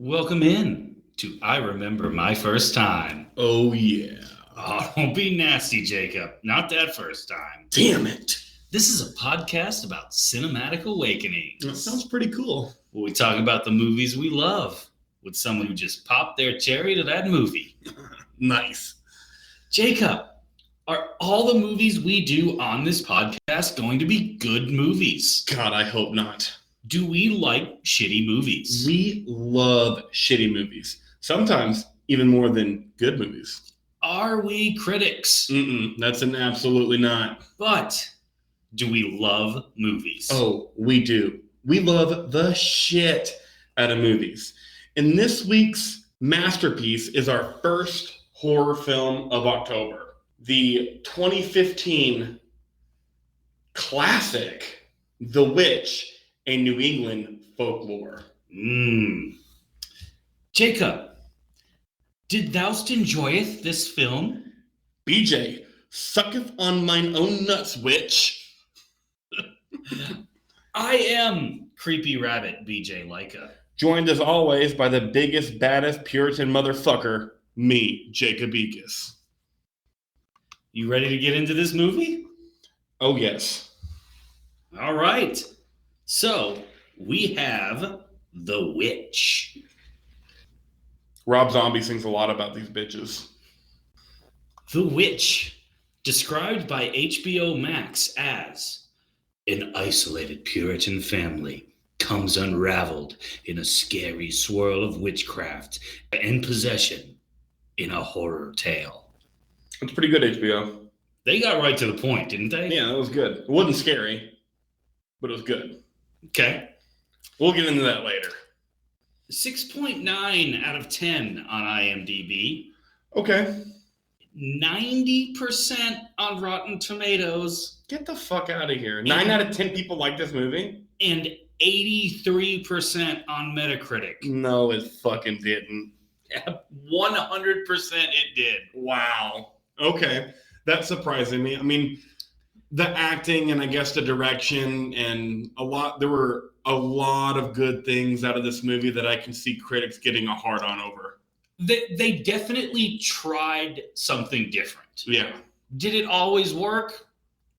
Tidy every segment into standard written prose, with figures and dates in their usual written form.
Welcome in to I Remember My First Time. Oh, yeah. Oh, don't be nasty, Jacob. Not that first time. Damn it. This is a podcast about cinematic awakenings. That sounds pretty cool. Where we talk about the movies we love with someone who just popped their cherry to that movie. Nice. Jacob, are all the movies we do on this podcast going to be good movies? God, I hope not. Do we like shitty movies? We love shitty movies. Sometimes even more than good movies. Are we critics? That's an absolutely not. But do we love movies? Oh, we do. We love the shit out of movies. And this week's masterpiece is our first horror film of October. The 2015 classic, The Witch, a New England Folklore. Jacob, did thou'st enjoyeth this film? BJ, sucketh on mine own nuts, witch. I am Creepy Rabbit BJ Leica. Joined as always by the biggest, baddest Puritan motherfucker, me, Jacob Ekus. You ready to get into this movie? Oh, yes. All right. So, we have The Witch. Rob Zombie sings a lot about these bitches. The Witch, described by HBO Max as an isolated Puritan family comes unraveled in a scary swirl of witchcraft and possession in a horror tale. It's pretty good, HBO. They got right to the point, didn't they? Yeah, it was good. It wasn't scary, but it was good. Okay. We'll get into that later. 6.9 out of 10 on IMDb. Okay. 90% on Rotten Tomatoes. Get the fuck out of here. 9 out of 10 people like this movie? And 83% on Metacritic. No, it fucking didn't. 100% it did. Wow. Okay. That's surprising me. I mean, the acting and I guess the direction and there were a lot of good things out of this movie that I can see critics getting a hard on over. They definitely tried something different. Yeah. Did it always work?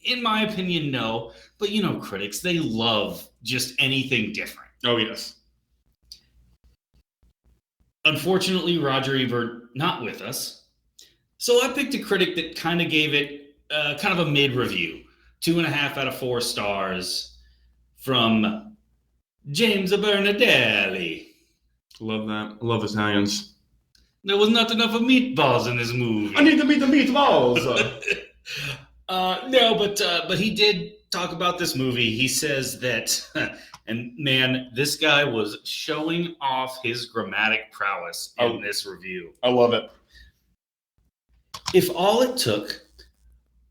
In my opinion, no. But critics, they love just anything different. Oh, yes. Unfortunately, Roger Ebert not with us. So I picked a critic that kind of gave it kind of a mid-review. 2.5 out of 4 stars from James Bernardelli. Love that. I love Italians. There was not enough of meatballs in this movie. I need to meet the meatballs. No, but he did talk about this movie. He says that, and man, this guy was showing off his grammatic prowess in this review. I love it. If all it took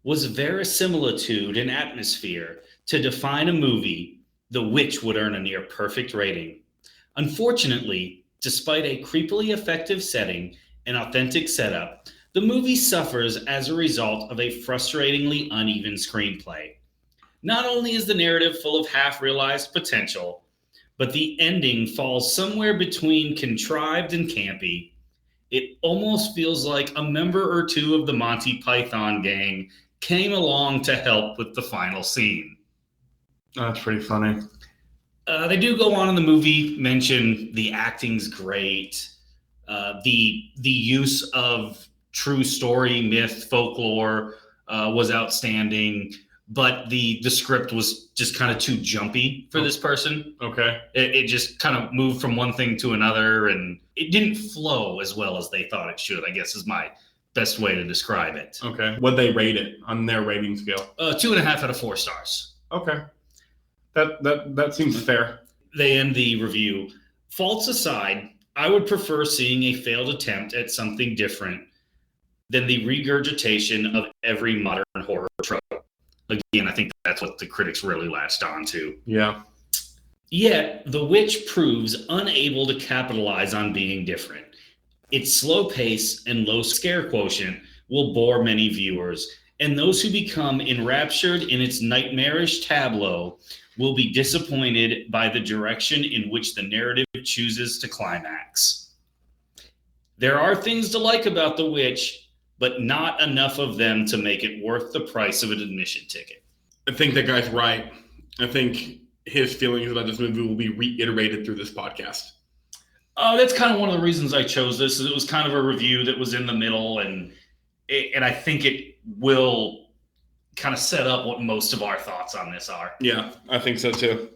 was verisimilitude and atmosphere to define a movie, The Witch would earn a near perfect rating. Unfortunately, despite a creepily effective setting and authentic setup, the movie suffers as a result of a frustratingly uneven screenplay. Not only is the narrative full of half-realized potential, but the ending falls somewhere between contrived and campy. It almost feels like a member or two of the Monty Python gang came along to help with the final scene. That's pretty funny. They do go on in the movie, mention the acting's great, the use of true story, myth, folklore was outstanding, but the script was just kind of too jumpy for this person. Okay. It just kind of moved from one thing to another, and it didn't flow as well as they thought it should, I guess is my best way to describe it. Okay. What'd they rate it on their rating scale? 2.5 out of 4 stars. Okay. That seems fair. They end the review. Faults aside, I would prefer seeing a failed attempt at something different than the regurgitation of every modern horror trope. Again, I think that's what the critics really latched on to. Yeah. Yet, The Witch proves unable to capitalize on being different. Its slow pace and low scare quotient will bore many viewers, and those who become enraptured in its nightmarish tableau will be disappointed by the direction in which the narrative it chooses to climax. There are things to like about The Witch, but not enough of them to make it worth the price of an admission ticket. I think that guy's right. I think his feelings about this movie will be reiterated through this podcast. That's kind of one of the reasons I chose this. It was kind of a review that was in the middle, and I think it will kind of set up what most of our thoughts on this are. Yeah, I think so too.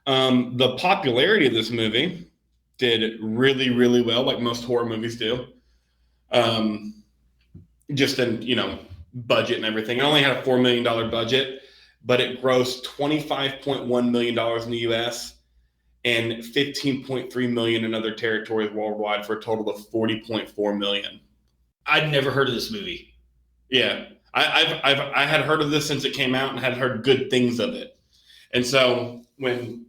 The popularity of this movie did really, really well, like most horror movies do. Just in, budget and everything. It only had a $4 million budget, but it grossed $25.1 million in the U.S. and $15.3 million in other territories worldwide for a total of $40.4 million. I'd never heard of this movie. Yeah, I had heard of this since it came out and had heard good things of it. And so when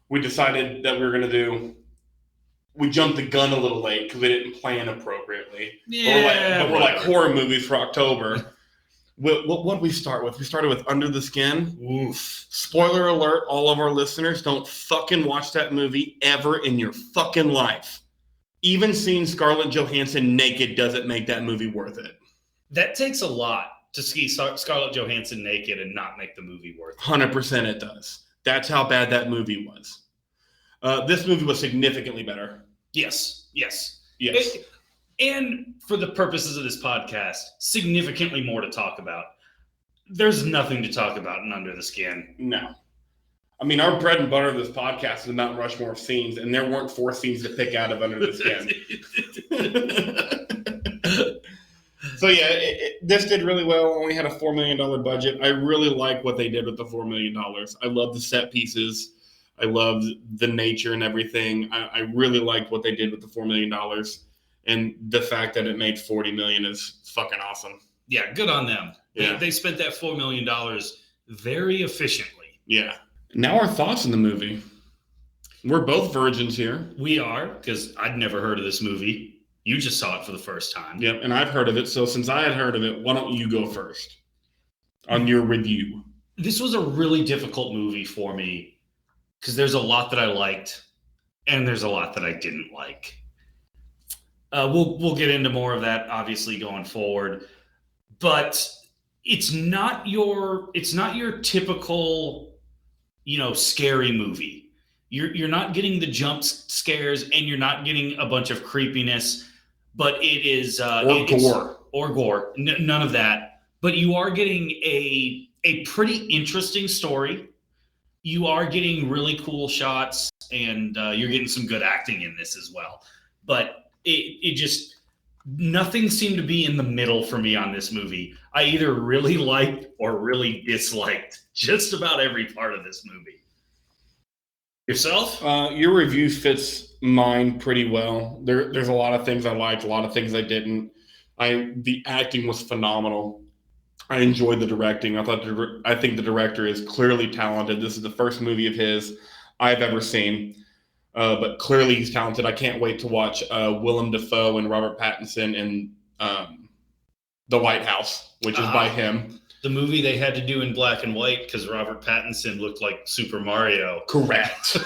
we decided that we were going to we jumped the gun a little late because we didn't plan appropriately. Yeah, but we're like horror movies for October. What did we start with? We started with Under the Skin. Oof. Spoiler alert, all of our listeners, don't fucking watch that movie ever in your fucking life. Even seeing Scarlett Johansson naked doesn't make that movie worth it. That takes a lot to see Scarlett Johansson naked and not make the movie worth it. 100% it does. That's how bad that movie was. This movie was significantly better. Yes. And for the purposes of this podcast, significantly more to talk about. There's nothing to talk about in Under the Skin. No. I mean, our bread and butter of this podcast is the Mount Rushmore of scenes, and there weren't 4 scenes to pick out of Under the Skin. So yeah, this did really well. Only had a $4 million budget. I really like what they did with the $4 million. I love the set pieces. I loved the nature and everything. I really liked what they did with the $4 million. And the fact that it made $40 million is fucking awesome. Yeah, good on them. Yeah. They spent that $4 million very efficiently. Yeah. Now our thoughts on the movie. We're both virgins here. We are, because I'd never heard of this movie. You just saw it for the first time. Yep, and I've heard of it. So since I had heard of it, why don't you go first on your review? This was a really difficult movie for me because there's a lot that I liked and there's a lot that I didn't like. We'll get into more of that obviously going forward, but it's not your typical, scary movie. You're not getting the jump scares and you're not getting a bunch of creepiness, but it is gore. None of that. But you are getting a pretty interesting story. You are getting really cool shots, and you're getting some good acting in this as well. But it just, nothing seemed to be in the middle for me on this movie. I either really liked or really disliked just about every part of this movie. Yourself? Your review fits mine pretty well. There's a lot of things I liked, a lot of things I didn't. The acting was phenomenal. I enjoyed the directing. I think the director is clearly talented. This is the first movie of his I've ever seen, but clearly he's talented. I can't wait to watch Willem Dafoe and Robert Pattinson in The Lighthouse, which is by him. The movie they had to do in black and white because Robert Pattinson looked like Super Mario. Correct.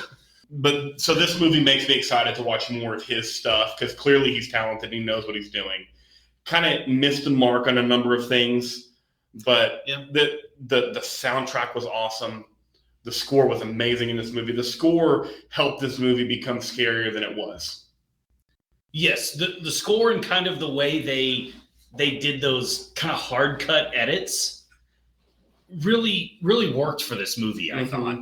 But so this movie makes me excited to watch more of his stuff because clearly he's talented. He knows what he's doing. Kind of missed the mark on a number of things, but the soundtrack was awesome. The score was amazing in this movie. The score helped this movie become scarier than it was. Yes, the score and kind of the way they did those kind of hard cut edits really worked for this movie, I thought.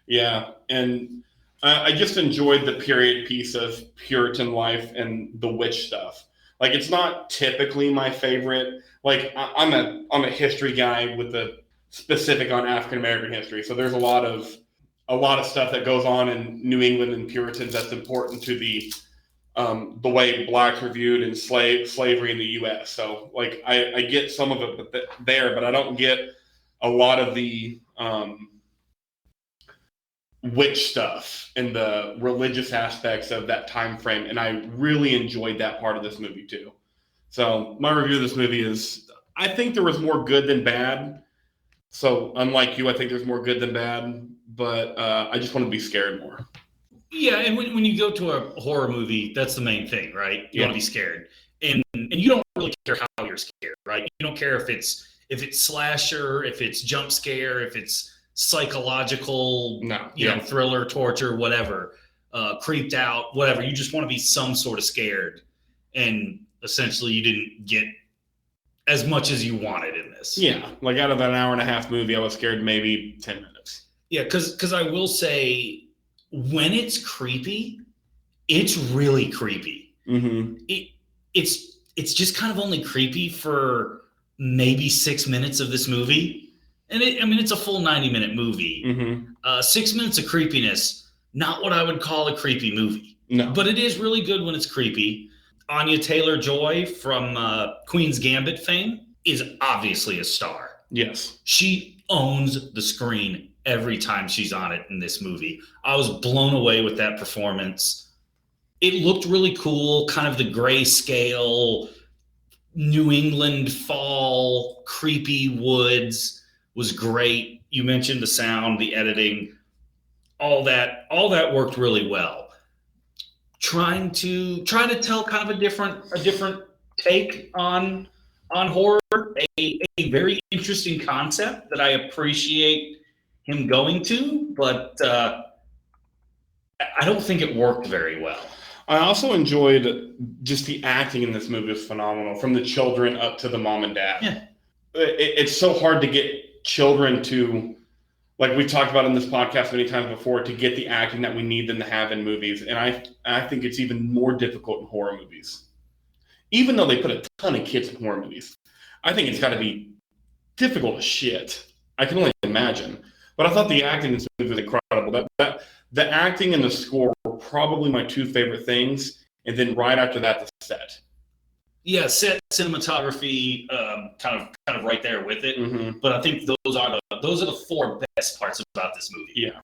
Yeah, and I just enjoyed the period piece of Puritan life and the witch stuff. Like, it's not typically my favorite. Like, I'm a history guy with a specific on African American history, so there's a lot of stuff that goes on in New England and Puritans that's important to the way blacks were viewed in slavery in the U.S. So, like, I get some of it but I don't get a lot of the witch stuff and the religious aspects of that time frame, and I really enjoyed that part of this movie too. So my review of this movie is, I think there was more good than bad. So unlike you, I think there's more good than bad, but I just want to be scared more. Yeah, and when you go to a horror movie, that's the main thing, right? You Yeah. want to be scared, and you don't really care how you're scared, right? You don't care if it's slasher, if it's jump scare, if it's psychological, No. thriller, torture, whatever, creeped out, whatever. You just want to be some sort of scared, and essentially you didn't get as much as you wanted in this. Yeah, like out of an hour and a half movie, I was scared maybe 10 minutes. Yeah, because I will say, when it's creepy, it's really creepy. Mm-hmm. It's just kind of only creepy for maybe 6 minutes of this movie, and it's a full 90-minute movie. Mm-hmm. 6 minutes of creepiness, not what I would call a creepy movie. No, but it is really good when it's creepy. Anya Taylor-Joy from Queen's Gambit fame is obviously a star. Yes, she owns the screen every time she's on it in this movie. I was blown away with that performance. It looked really cool, kind of the grayscale, New England fall, creepy woods was great. You mentioned the sound, the editing, all that worked really well. Trying to tell kind of a different take on horror, a very interesting concept that I appreciate him going to, but I don't think it worked very well. I also enjoyed just the acting in this movie was phenomenal, from the children up to the mom and dad. Yeah. It's so hard to get children to, like we've talked about in this podcast many times before, to get the acting that we need them to have in movies. And I think it's even more difficult in horror movies. Even though they put a ton of kids in horror movies, I think it's got to be difficult as shit. I can only imagine. But I thought the acting in this movie was incredible. The acting and the score were probably my two favorite things. And then right after that, the set. Yeah, set, cinematography, kind of right there with it. Mm-hmm. But I think those are the four best parts about this movie. Yeah.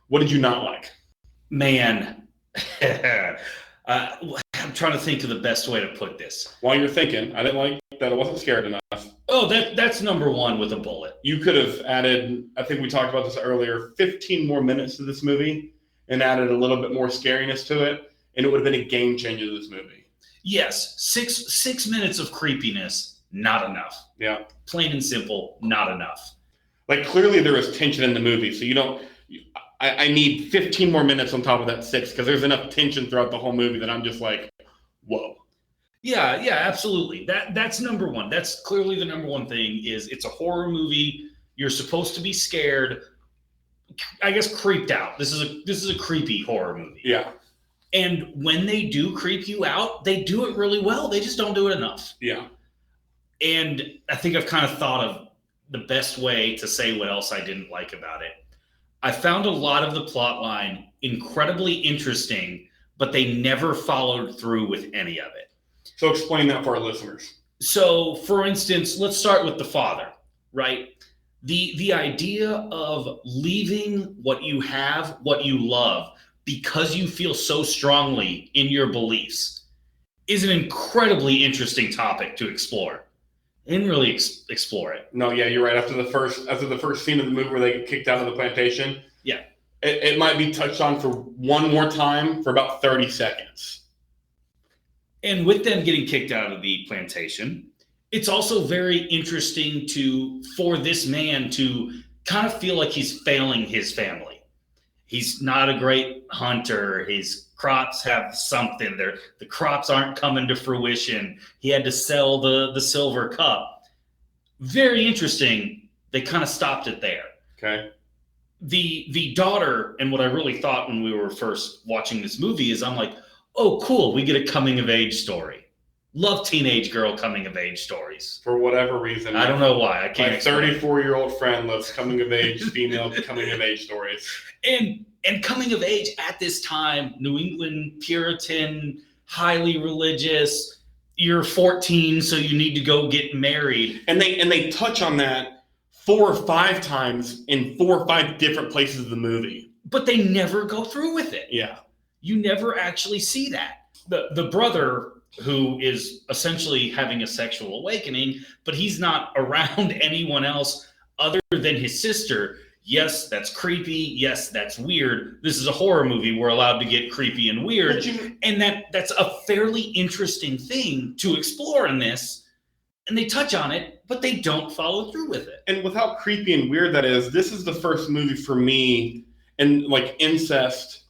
What did you not like? Man, I'm trying to think of the best way to put this. While you're thinking, I didn't like that I wasn't scared enough. Oh, that's number one with a bullet. You could have added, I think we talked about this earlier, 15 more minutes to this movie and added a little bit more scariness to it, and it would have been a game changer to this movie. Yes, 6 minutes of creepiness, not enough. Yeah. Plain and simple, not enough. Like, clearly there was tension in the movie, so you don't... I need 15 more minutes on top of that 6, because there's enough tension throughout the whole movie that I'm just like, whoa. Yeah, absolutely. That's number one. That's clearly the number one thing. Is it's a horror movie. You're supposed to be scared. I guess creeped out. This is a creepy horror movie. Yeah. And when they do creep you out, they do it really well. They just don't do it enough. Yeah. And I think I've kind of thought of the best way to say what else I didn't like about it. I found a lot of the plot line incredibly interesting, but they never followed through with any of it. So explain that for our listeners. So, for instance, let's start with the father, right? The idea of leaving what you have, what you love, because you feel so strongly in your beliefs is an incredibly interesting topic to explore. I didn't really explore it. No, yeah, you're right. After the first scene of the movie where they get kicked out of the plantation, yeah, it might be touched on for one more time for about 30 seconds. And with them getting kicked out of the plantation, it's also very interesting for this man to kind of feel like he's failing his family. He's not a great hunter. His crops have something there. The crops aren't coming to fruition. He had to sell the silver cup. Very interesting. They kind of stopped it there. Okay. The daughter, and what I really thought when we were first watching this movie is I'm like, oh, cool. We get a coming of age story. Love teenage girl coming of age stories. For whatever reason. I don't know why. I can't. My 34-year-old friend loves coming of age, female coming of age stories. And coming of age at this time, New England, Puritan, highly religious. You're 14, so you need to go get married. And they touch on that 4 or 5 times in 4 or 5 different places of the movie. But they never go through with it. Yeah. You never actually see that. The brother, who is essentially having a sexual awakening, but he's not around anyone else other than his sister. yes, that's creepy. Yes, that's weird. This is a horror movie. We're allowed to get creepy and weird. And that's a fairly interesting thing to explore in this. And they touch on it, but they don't follow through with it. And with how creepy and weird that is, this is the first movie for me, and like incest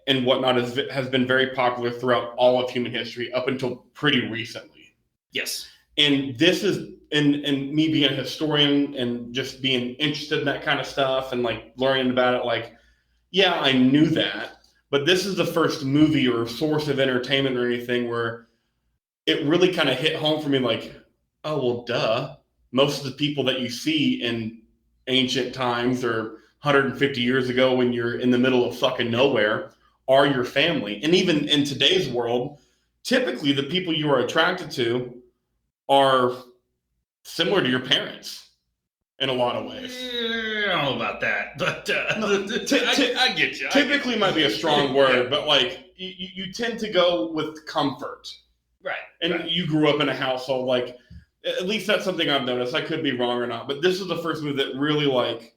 and whatnot has been very popular throughout all of human history up until pretty recently. Yes. And this is, and me being a historian and just being interested in that kind of stuff and like learning about it, like, yeah, I knew that, but this is the first movie or source of entertainment or anything where it really kind of hit home for me, like, oh, well, duh. Most of the people that you see in ancient times or 150 years ago when you're in the middle of fucking nowhere are your family. And even in today's world, typically the people you are attracted to are similar to your parents in a lot of ways. I don't know about that, but I get you. Typically might be a strong word, but like you tend to go with comfort. Right. And right. You grew up in a household, like, at least that's something I've noticed. I could be wrong or not, but this is the first movie that really like,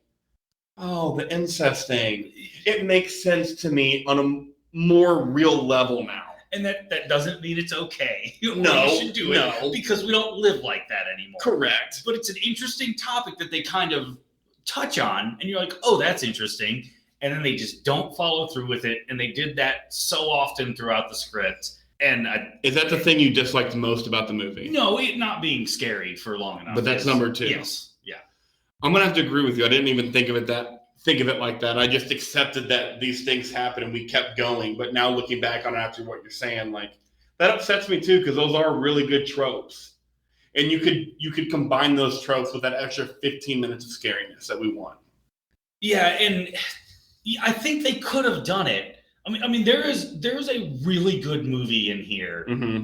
oh, the incest thing. It makes sense to me on a more real level now. And that doesn't mean it's okay. No, you should do it because we don't live like that anymore. Correct. But it's an interesting topic that they kind of touch on, and you're like, oh, that's interesting. And then they just don't follow through with it, and they did that so often throughout the script. And is that the thing you disliked most about the movie? No, it not being scary for long enough. But that's number two. Yes. Yeah. I'm gonna have to agree with you. I didn't even think of it like that. I just accepted that these things happen and we kept going. But now looking back on it after what you're saying, like, that upsets me too, because those are really good tropes. And you could combine those tropes with that extra 15 minutes of scariness that we want. Yeah, and I think they could have done it. I mean, there is a really good movie in here. Mm-hmm.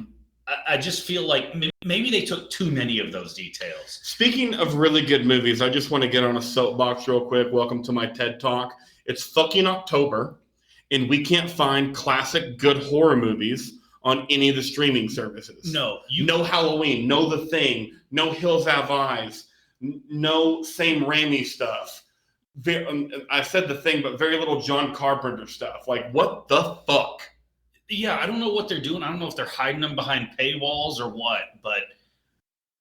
I just feel like maybe they took too many of those details. Speaking of really good movies, I just want to get on a soapbox real quick. Welcome to my TED Talk. It's fucking October, and we can't find classic good horror movies on any of the streaming services. No. No Halloween, no The Thing, no Hills Have Eyes, no Sam Raimi stuff. I said The Thing, but very little John Carpenter stuff. Like, what the fuck? Yeah, I don't know what they're doing. I don't know if they're hiding them behind paywalls or what, but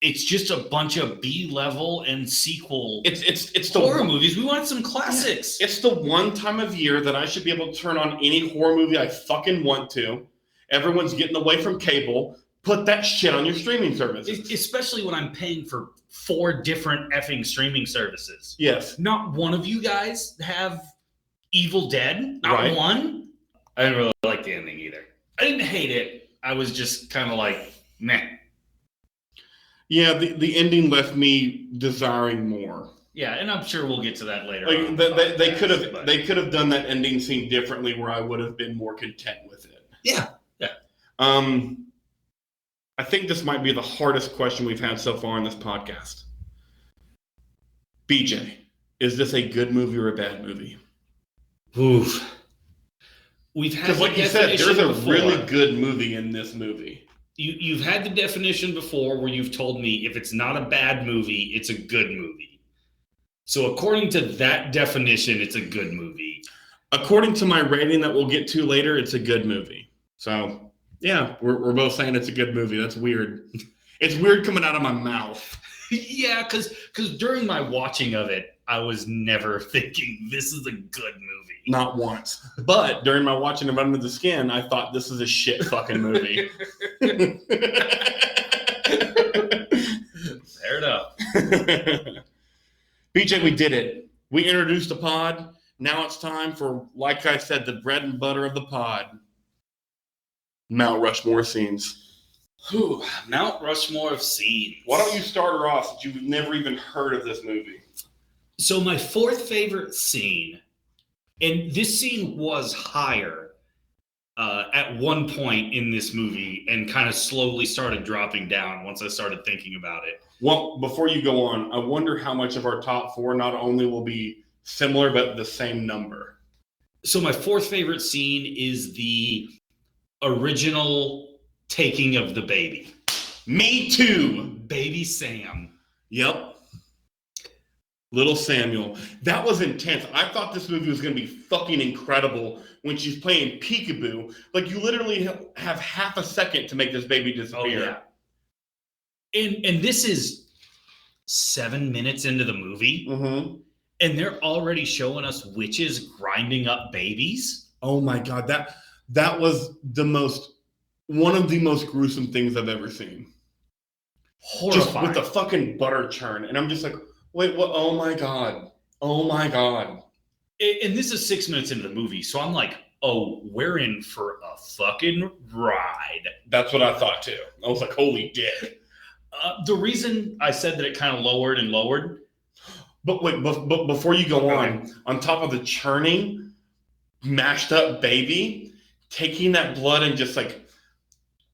it's just a bunch of B-level and sequel it's horror movies. We want some classics. Yeah. It's the one time of year that I should be able to turn on any horror movie I fucking want to. Everyone's getting away from cable. Put that shit on your streaming services. Especially when I'm paying for 4 different effing streaming services. Yes. Not one of you guys have Evil Dead. Not right. one. I didn't really like the ending either. I didn't hate it. I was just kind of like, meh. Yeah, the ending left me desiring more. Yeah, and I'm sure we'll get to that later. Like they could have done that ending scene differently, where I would have been more content with it. Yeah. I think this might be the hardest question we've had so far in this podcast. BJ, is this a good movie or a bad movie? Oof. We've had, like you said, there's a really good movie in this movie. You've had the definition before where you've told me if it's not a bad movie, it's a good movie. So according to that definition, it's a good movie. According to my rating that we'll get to later, it's a good movie. So yeah, we're both saying it's a good movie. That's weird. It's weird coming out of my mouth. Yeah, because during my watching of it, I was never thinking this is a good movie. Not once. But during my watching of Under the Skin, I thought this is a shit fucking movie. Fair enough. BJ, we did it. We introduced the pod. Now it's time for, like I said, the bread and butter of the pod. Mount Rushmore scenes. Whew, Mount Rushmore of scenes. Why don't you start her off since you've never even heard of this movie? So my 4th favorite scene, and this scene was higher at one point in this movie and kind of slowly started dropping down once I started thinking about it. Well, before you go on, I wonder how much of our top 4 not only will be similar, but the same number. So my 4th favorite scene is the original taking of the baby. Me too. Baby Sam. Yep. Little Samuel. That was intense. I thought this movie was going to be fucking incredible when she's playing peekaboo. Like, you literally have half a second to make this baby disappear. And this is 7 minutes into the movie, and they're already showing us witches grinding up babies. Oh my God. That was one of the most gruesome things I've ever seen. Horrifying. Just with the fucking butter churn. And I'm just like, wait, what? Oh my God. Oh my God. And this is 6 minutes into the movie. So I'm like, oh, we're in for a fucking ride. That's what I thought too. I was like, holy dick. The reason I said that it kind of lowered and lowered. But wait, but before you go on top of the churning, mashed up baby, taking that blood and just like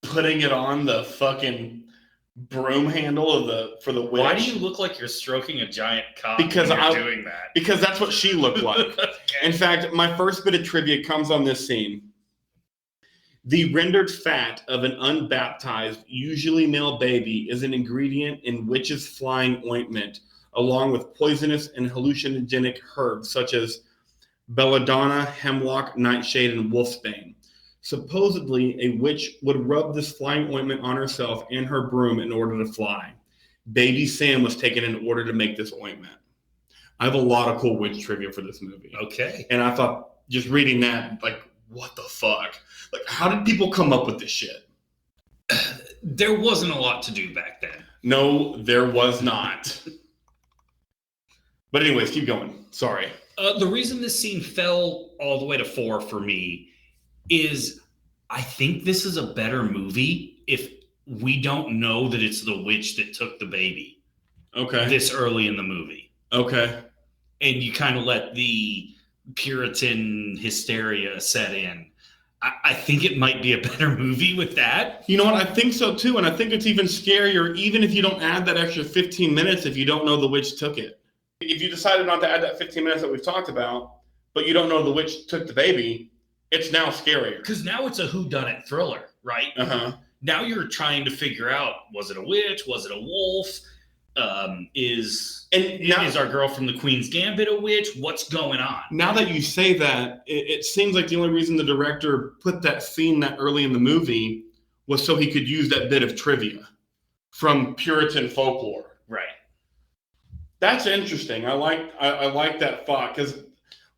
putting it on the fucking broom handle for the witch. Why do you look like you're stroking a giant cock because when you're doing that? Because that's what she looked like. Okay. In fact, my first bit of trivia comes on this scene. The rendered fat of an unbaptized, usually male baby is an ingredient in witches' flying ointment, along with poisonous and hallucinogenic herbs such as belladonna, hemlock, nightshade, and wolfsbane. Supposedly, a witch would rub this flying ointment on herself and her broom in order to fly. Baby Sam was taken in order to make this ointment. I have a lot of cool witch trivia for this movie. Okay. And I thought, just reading that, like, what the fuck? Like, how did people come up with this shit? There wasn't a lot to do back then. No, there was not. But anyways, keep going. Sorry. The reason this scene fell all the way to 4 for me is I think this is a better movie if we don't know that it's the witch that took the baby. Okay. This early in the movie. Okay. And you kind of let the Puritan hysteria set in. I think it might be a better movie with that. You know what? I think so too. And I think it's even scarier, even if you don't add that extra 15 minutes, if you don't know the witch took it. If you decided not to add that 15 minutes that we've talked about, but you don't know the witch took the baby, it's now scarier. Because now it's a whodunit thriller, right? Now you're trying to figure out, was it a witch? Was it a wolf? Is our girl from the Queen's Gambit a witch? What's going on? Now that you say that, it seems like the only reason the director put that scene that early in the movie was so he could use that bit of trivia from Puritan folklore. Right. That's interesting. I like that thought, because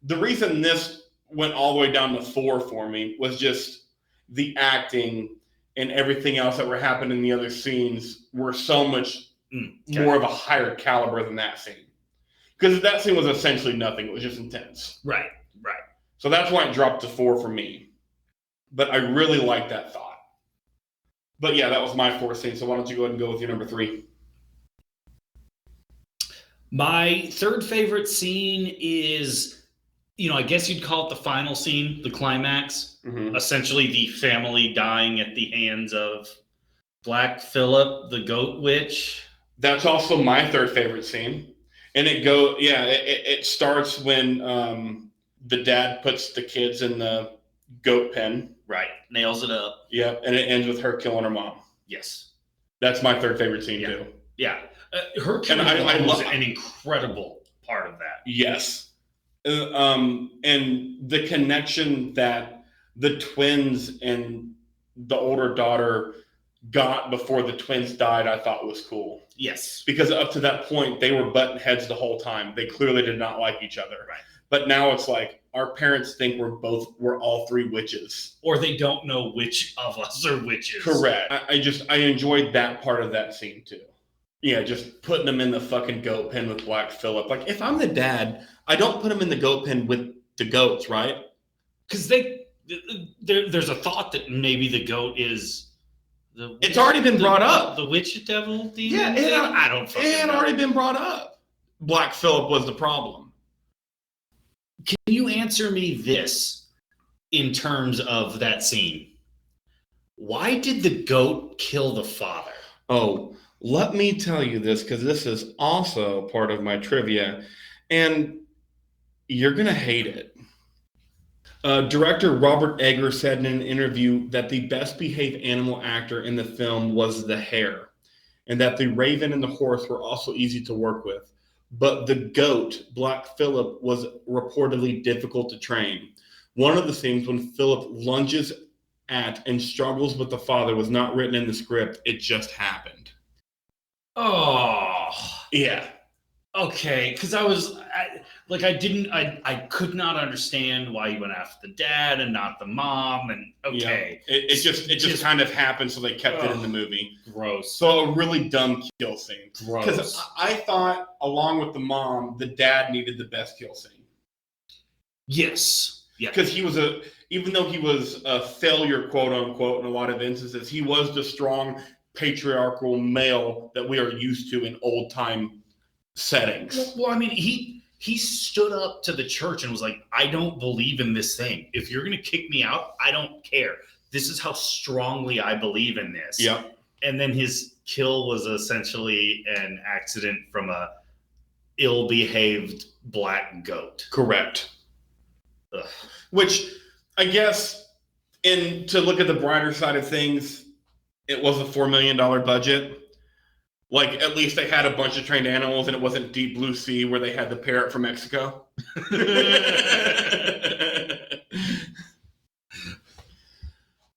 the reason this went all the way down to 4 for me was just the acting and everything else that were happening in the other scenes were so much more of a higher caliber than that scene. Because that scene was essentially nothing. It was just intense. Right. So that's why it dropped to 4 for me. But I really like that thought. But yeah, that was my 4th scene. So why don't you go ahead and go with your number 3? My 3rd favorite scene is, I guess you'd call it the final scene, the climax. Essentially the family dying at the hands of Black Phillip, the goat witch. That's also my 3rd favorite scene. And it starts when the dad puts the kids in the goat pen. Right. Nails it up. Yeah. And it ends with her killing her mom. Yes. That's my 3rd favorite scene too. Yeah. Her killing her mom was an incredible part of that. Yes. And the connection that the twins and the older daughter got before the twins died, I thought was cool. Yes. Because up to that point, they were butting heads the whole time. They clearly did not like each other. Right. But now it's like our parents think we're all 3 witches. Or they don't know which of us are witches. Correct. I enjoyed that part of that scene too. Yeah, just putting them in the fucking goat pen with Black Phillip. Like, if I'm the dad, I don't put them in the goat pen with the goats, right? Because there's a thought that maybe the goat is it's already been brought up. The witch devil demon? Yeah, I don't fucking know. It had already been brought up. Black Phillip was the problem. Can you answer me this in terms of that scene? Why did the goat kill the father? Oh, let me tell you this, because this is also part of my trivia, and you're going to hate it. Director Robert Egger said in an interview that the best behaved animal actor in the film was the hare, and that the raven and the horse were also easy to work with. but the goat, Black Phillip, was reportedly difficult to train. One of the scenes when Phillip lunges at and struggles with the father was not written in the script. It just happened. Oh. Yeah. Okay, because I could not understand why he went after the dad and not the mom, and okay. Yeah. It just kind of happened, so they kept it in the movie. Gross. So a really dumb kill scene. Gross. Because I thought, along with the mom, the dad needed the best kill scene. Yes. Yeah. Because even though he was a failure, quote unquote, in a lot of instances, he was the strong patriarchal male that we are used to in old time settings. Well, I mean, he stood up to the church and was like, I don't believe in this thing. If you're going to kick me out, I don't care. This is how strongly I believe in this. Yeah. And then his kill was essentially an accident from a ill-behaved black goat. Correct. Ugh. Which, I guess, to look at the brighter side of things, it was a $4 million budget. Like, at least they had a bunch of trained animals, and it wasn't Deep Blue Sea where they had the parrot from Mexico.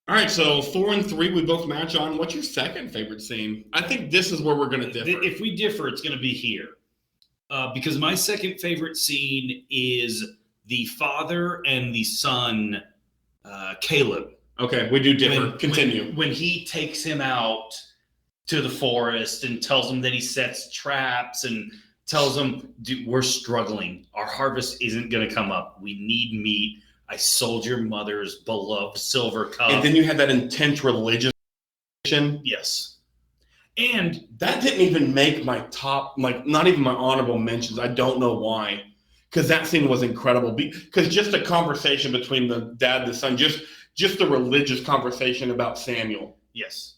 All right, so 4 and 3, we both match on. What's your second favorite scene? I think this is where we're going to differ. If we differ, it's going to be here. Because my second favorite scene is the father and the son, Caleb. Okay, we do differ. Continue. When he takes him out to the forest and tells him that he sets traps and tells him, dude, we're struggling. Our harvest isn't going to come up. We need meat. I sold your mother's beloved silver cup. And then you had that intense religious. Yes. And that didn't even make my top, like, not even my honorable mentions. I don't know why. Because that scene was incredible. Because just a conversation between the dad and the son, just the religious conversation about Samuel. Yes.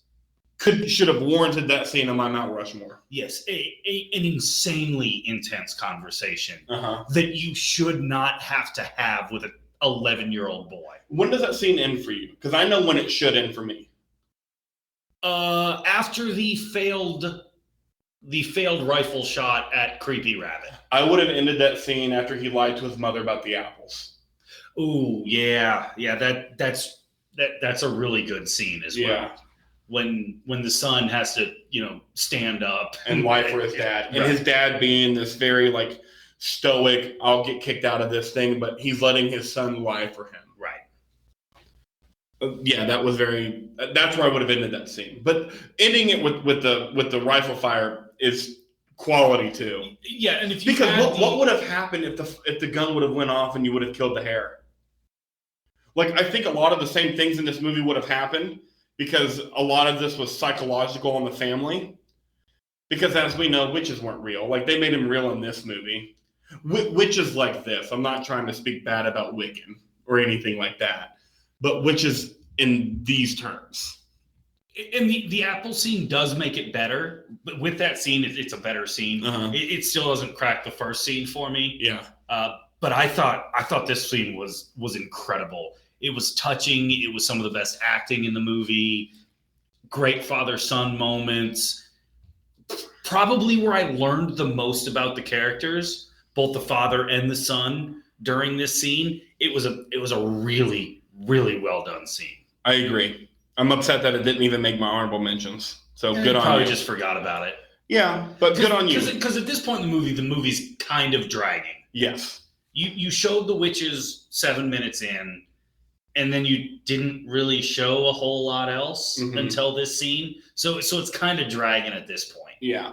Should have warranted that scene on my Mount Rushmore. Yes, an insanely intense conversation that you should not have to have with an 11-year-old boy. When does that scene end for you? Because I know when it should end for me. After the failed rifle shot at Creepy Rabbit. I would have ended that scene after he lied to his mother about the apples. Ooh, yeah, that's a really good scene as well. Yeah. When the son has to, stand up and lie for his dad, and his dad being this very like stoic, I'll get kicked out of this thing, but he's letting his son lie for him. Right. Yeah, that's where I would have ended that scene. But ending it with the rifle fire is quality too. Yeah, and what would have happened if the gun would have went off and you would have killed the hare? Like, I think a lot of the same things in this movie would have happened. Because a lot of this was psychological on the family. Because as we know, witches weren't real. Like, they made them real in this movie. Witches like this. I'm not trying to speak bad about Wiccan or anything like that. But witches in these terms. And the apple scene does make it better. But with that scene, it's a better scene. It still doesn't crack the first scene for me. Yeah. But I thought this scene was incredible. It was touching. It was some of the best acting in the movie. Great father-son moments. Probably where I learned the most about the characters, both the father and the son, during this scene. It was a really, really well done scene. I agree. I'm upset that it didn't even make my honorable mentions. So good on you. Probably just forgot about it. Yeah, but good on you. Because at this point in the movie's kind of dragging. Yes. You showed the witches 7 minutes in. And then you didn't really show a whole lot else until this scene. So it's kind of dragging at this point. Yeah.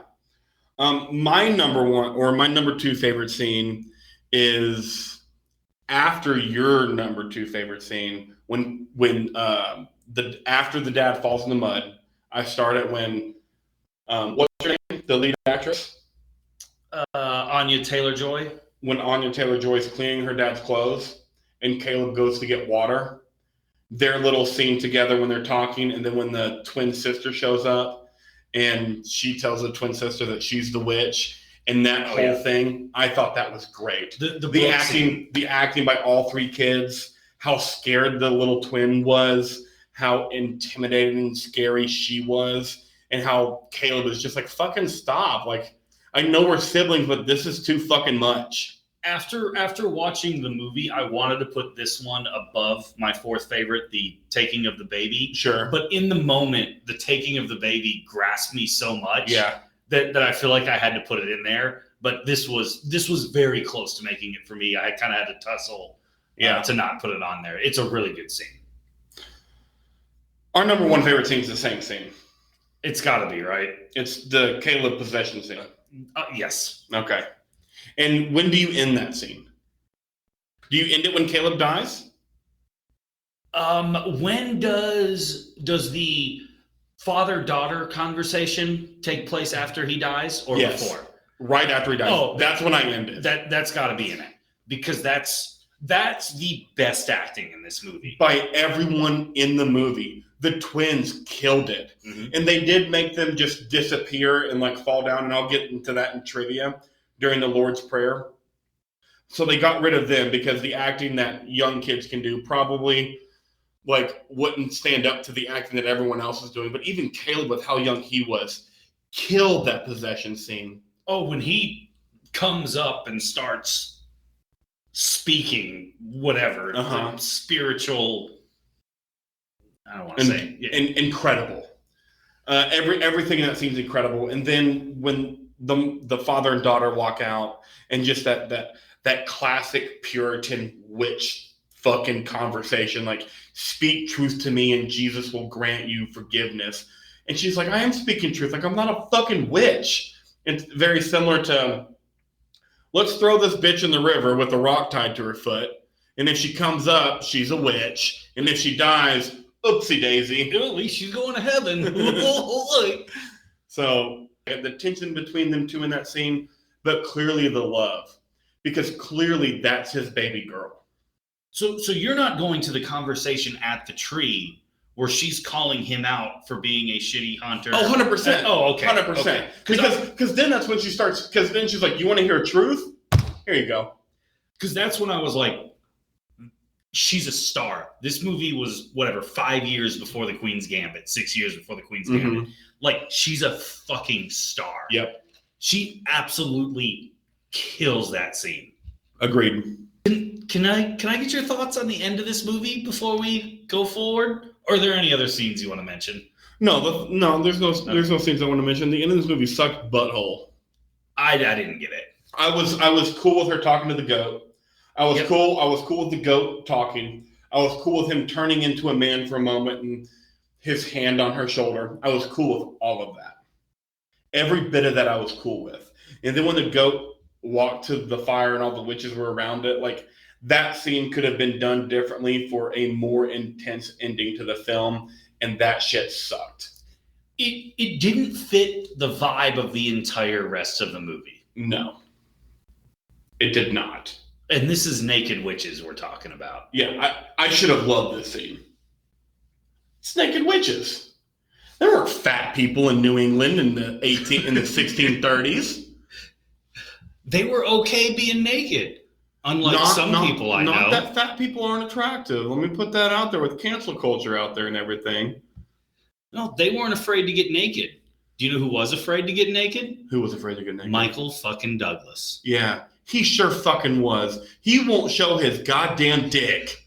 My number 1 or my number 2 favorite scene is after your number 2 favorite scene, when after the dad falls in the mud. I start at when what's her name? The lead actress? Anya Taylor-Joy. When Anya Taylor-Joy is cleaning her dad's clothes. And Caleb goes to get water. Their little scene together when they're talking, and then when the twin sister shows up, and she tells the twin sister that she's the witch, and that whole thing, I thought that was great. The acting by all 3 kids, how scared the little twin was, how intimidating and scary she was, and how Caleb is just like, fucking stop. Like, I know we're siblings, but this is too fucking much. After watching the movie, I wanted to put this one above my fourth favorite, the taking of the baby. Sure. But in the moment, the taking of the baby grasped me so much that I feel like I had to put it in there. But this was very close to making it for me. I kind of had to tussle to not put it on there. It's a really good scene. Our number one favorite scene is the same scene. It's got to be, right? It's the Caleb possession scene. Yes. Okay. And when do you end that scene? Do you end it when Caleb dies? When does the father-daughter conversation take place after he dies or before? Right after he dies. Oh, that's when I end it. That's got to be in it because that's the best acting in this movie. By everyone in the movie. The twins killed it. Mm-hmm. And they did make them just disappear and like fall down, and I'll get into that in trivia during the Lord's Prayer. So they got rid of them because the acting that young kids can do probably like wouldn't stand up to the acting that everyone else is doing. But even Caleb, with how young he was, killed that possession scene. Oh, when he comes up and starts speaking whatever, spiritual, I don't want to say. Yeah. Incredible. Everything in that scene's incredible. And then when the father and daughter walk out and just that classic Puritan witch fucking conversation, like, speak truth to me and Jesus will grant you forgiveness. And she's like, I am speaking truth. Like, I'm not a fucking witch. It's very similar to, let's throw this bitch in the river with a rock tied to her foot. And if she comes up, she's a witch. And if she dies, oopsie daisy. At least she's going to heaven. So the tension between them two in that scene, but clearly the love. Because clearly that's his baby girl. So you're not going to the conversation at the tree where she's calling him out for being a shitty hunter. Oh, 100%. Oh, okay. 100%. Okay. Because then that's when she starts, because then she's like, you want to hear truth? Here you go. Because that's when I was like, she's a star. This movie was, 5 years before The Queen's Gambit, 6 years before The Queen's Gambit. Like, she's a fucking star. Yep. She absolutely kills that scene. Agreed. Can I get your thoughts on the end of this movie before we go forward? Or are there any other scenes you want to mention? No, there's no scenes I want to mention. The end of this movie sucked butthole. I didn't get it. I was cool with her talking to the goat. I was cool with the goat talking. I was cool with him turning into a man for a moment and his hand on her shoulder. I was cool with all of that. Every bit of that I was cool with. And then when the goat walked to the fire and all the witches were around it, like, that scene could have been done differently for a more intense ending to the film, and that shit sucked. It didn't fit the vibe of the entire rest of the movie. No. It did not. And this is naked witches we're talking about. Yeah, I should have loved this scene. It's naked witches. There weren't fat people in New England in the 1630s. They were okay being naked. Unlike some people I know. Not that fat people aren't attractive. Let me put that out there with cancel culture out there and everything. No, they weren't afraid to get naked. Do you know who was afraid to get naked? Who was afraid to get naked? Michael fucking Douglas. Yeah, he sure fucking was. He won't show his goddamn dick.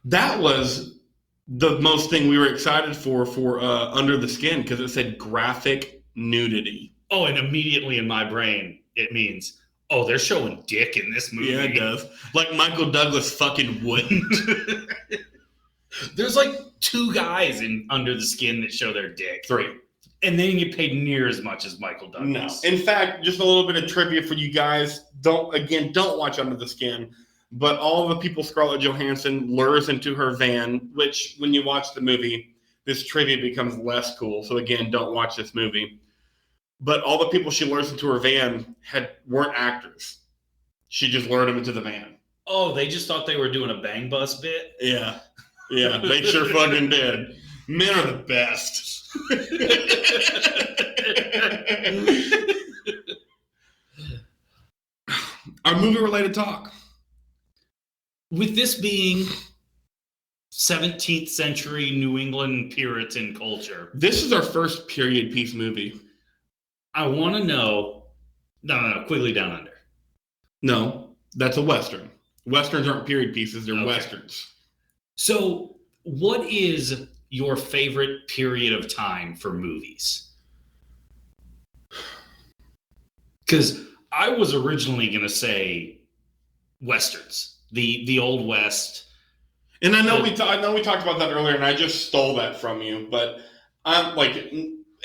That was the most thing we were excited for Under the Skin, because it said graphic nudity. Oh, and immediately in my brain, it means, oh, they're showing dick in this movie. Yeah, it does. Like Michael Douglas fucking wouldn't. There's like 2 guys in Under the Skin that show their dick. 3. And they didn't get paid near as much as Michael Douglas. No. In fact, just a little bit of trivia for you guys. Don't watch Under the Skin. But all the people Scarlett Johansson lures into her van, which when you watch the movie, this trivia becomes less cool. So again, don't watch this movie. But all the people she lures into her van weren't actors. She just lured them into the van. Oh, they just thought they were doing a bang bus bit? Yeah. Yeah, they sure fucking did. Men are the best. Our movie-related talk. With this being 17th century New England Puritan culture. This is our first period piece movie. I want to know. No, Quigley Down Under. No, that's a Western. Westerns aren't period pieces, they're Okay. Westerns. So, what is your favorite period of time for movies? Because I was originally going to say Westerns, the Old West. And I know we talked about that earlier, and I just stole that from you. But I'm like,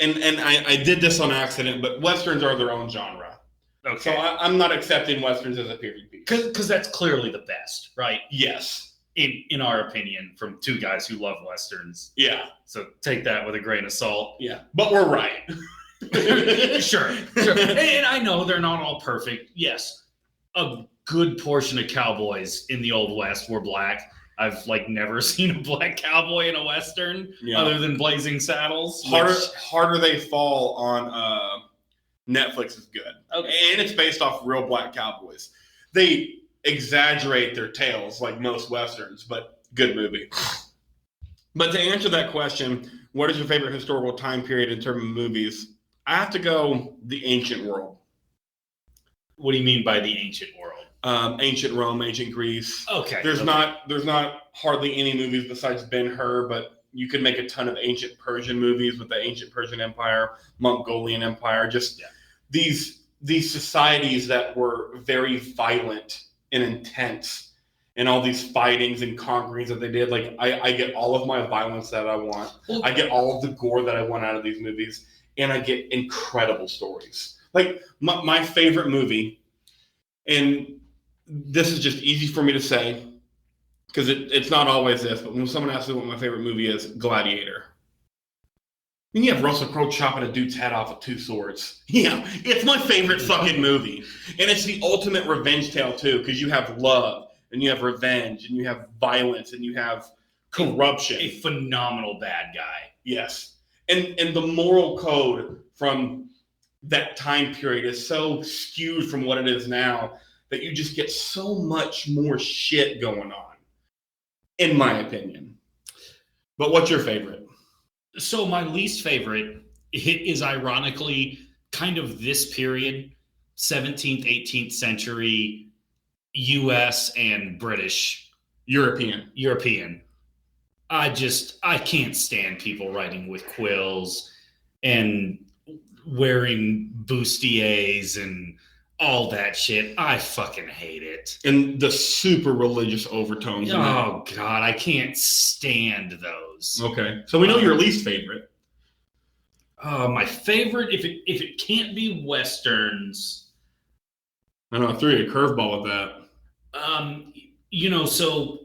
and I did this on accident. But Westerns are their own genre, Okay. so I'm not accepting Westerns as a period piece. Because that's clearly the best, right? Yes. In our opinion, from two guys who love Westerns. Yeah. So take that with a grain of salt. Yeah. But we're right. Sure. And I know they're not all perfect. Yes. A good portion of cowboys in the Old West were black. I've never seen a black cowboy in a Western other than Blazing Saddles. Harder They Fall on Netflix is good. Okay. And it's based off real black cowboys. They exaggerate their tales like most Westerns, but good movie. But to answer that question, what is your favorite historical time period in terms of movies? I have to go the ancient world. What do you mean by the ancient world? Ancient Rome, ancient Greece. Okay. There's not hardly any movies besides Ben-Hur, but you could make a ton of ancient Persian movies with the ancient Persian Empire, Mongolian Empire, these societies that were very violent and intense, and all these fightings and conquerings that they did. Like I get all of my violence that I want. Well, I get all of the gore that I want out of these movies, and I get incredible stories. Like my favorite movie, and this is just easy for me to say because it's not always this, but when someone asks me what my favorite movie is, Gladiator. And you have Russell Crowe chopping a dude's head off with two swords. Yeah, it's my favorite fucking movie. And it's the ultimate revenge tale, too, because you have love, and you have revenge, and you have violence, and you have corruption. A phenomenal bad guy. Yes. And the moral code from that time period is so skewed from what it is now that you just get so much more shit going on, in my opinion. But what's your favorite? So my least favorite is ironically kind of this period, 17th, 18th century U.S. and British. European. I can't stand people writing with quills and wearing bustiers and all that shit. I fucking hate it. And the super religious overtones. Oh, God, I can't stand those. Okay. So we know your least favorite. My favorite, if it can't be Westerns. I know, I threw you a curveball with that. So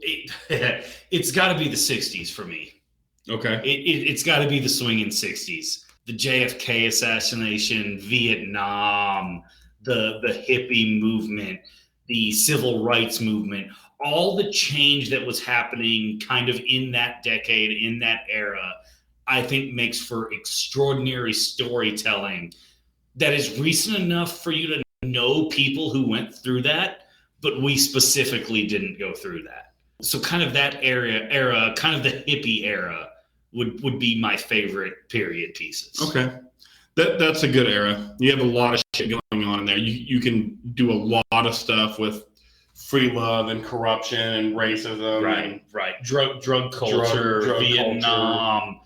it's got to be the 60s for me. Okay. It's got to be the swinging 60s. The JFK assassination, Vietnam, the hippie movement, the civil rights movement, all the change that was happening kind of in that decade, in that era, I think makes for extraordinary storytelling that is recent enough for you to know people who went through that, but we specifically didn't go through that. So kind of that era, kind of the hippie era would be my favorite period pieces. Okay. That's a good era. You have a lot of shit going on in there. You can do a lot of stuff with free love and corruption and racism. Right. Drug culture, drug Vietnam. Culture.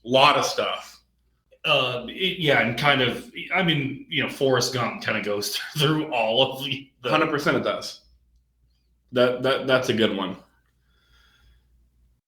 A lot of stuff. And kind of, Forrest Gump kind of goes through all of the 100% it does. That's a good one.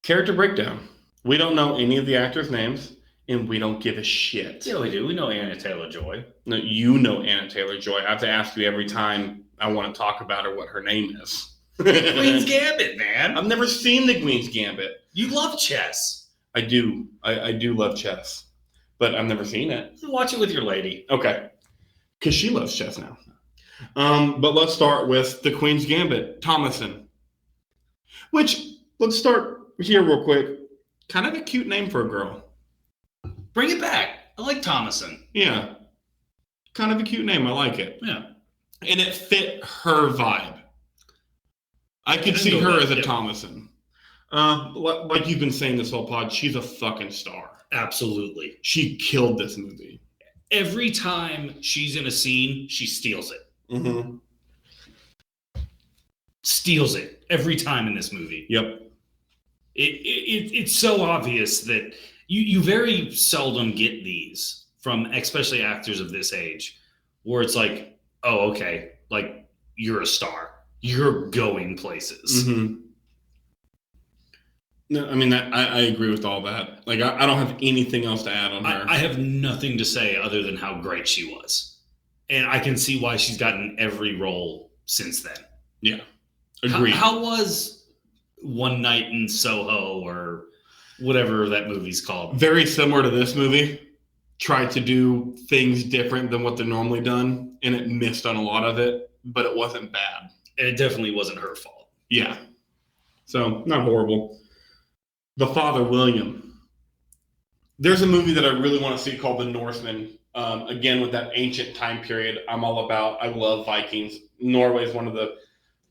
Character breakdown. We don't know any of the actors' names. And we don't give a shit. Yeah, we do. We know Anna Taylor-Joy. No, you know Anna Taylor-Joy. I have to ask you every time I want to talk about her what her name is. Queen's Gambit, man. I've never seen the Queen's Gambit. You love chess. I do. I do love chess. But I've never seen it. Watch it with your lady. Okay. Because she loves chess now. But let's start with the Queen's Gambit, Thomason. Which, let's start here real quick. Kind of a cute name for a girl. Bring it back. I like Thomason. Yeah. Kind of a cute name. I like it. Yeah. And it fit her vibe. I could see her as a Thomason. Like you've been saying this whole pod, she's a fucking star. Absolutely. She killed this movie. Every time she's in a scene, she steals it. Mm-hmm. Steals it every time in this movie. Yep. It's so obvious that you very seldom get these from especially actors of this age, where it's like, oh, okay, like you're a star, you're going places. Mm-hmm. No, I mean, I agree with all that. Like, I don't have anything else to add on her. I have nothing to say other than how great she was. And I can see why she's gotten every role since then. Yeah. Agreed. How was One Night in Soho or whatever that movie's called? Very similar to this movie. Tried to do things different than what they're normally done, and it missed on a lot of it, but it wasn't bad. And it definitely wasn't her fault. Yeah. So, not horrible. The father, William. There's a movie that I really want to see called The Northman. Again, with that ancient time period, I'm all about. I love Vikings. Norway is one of the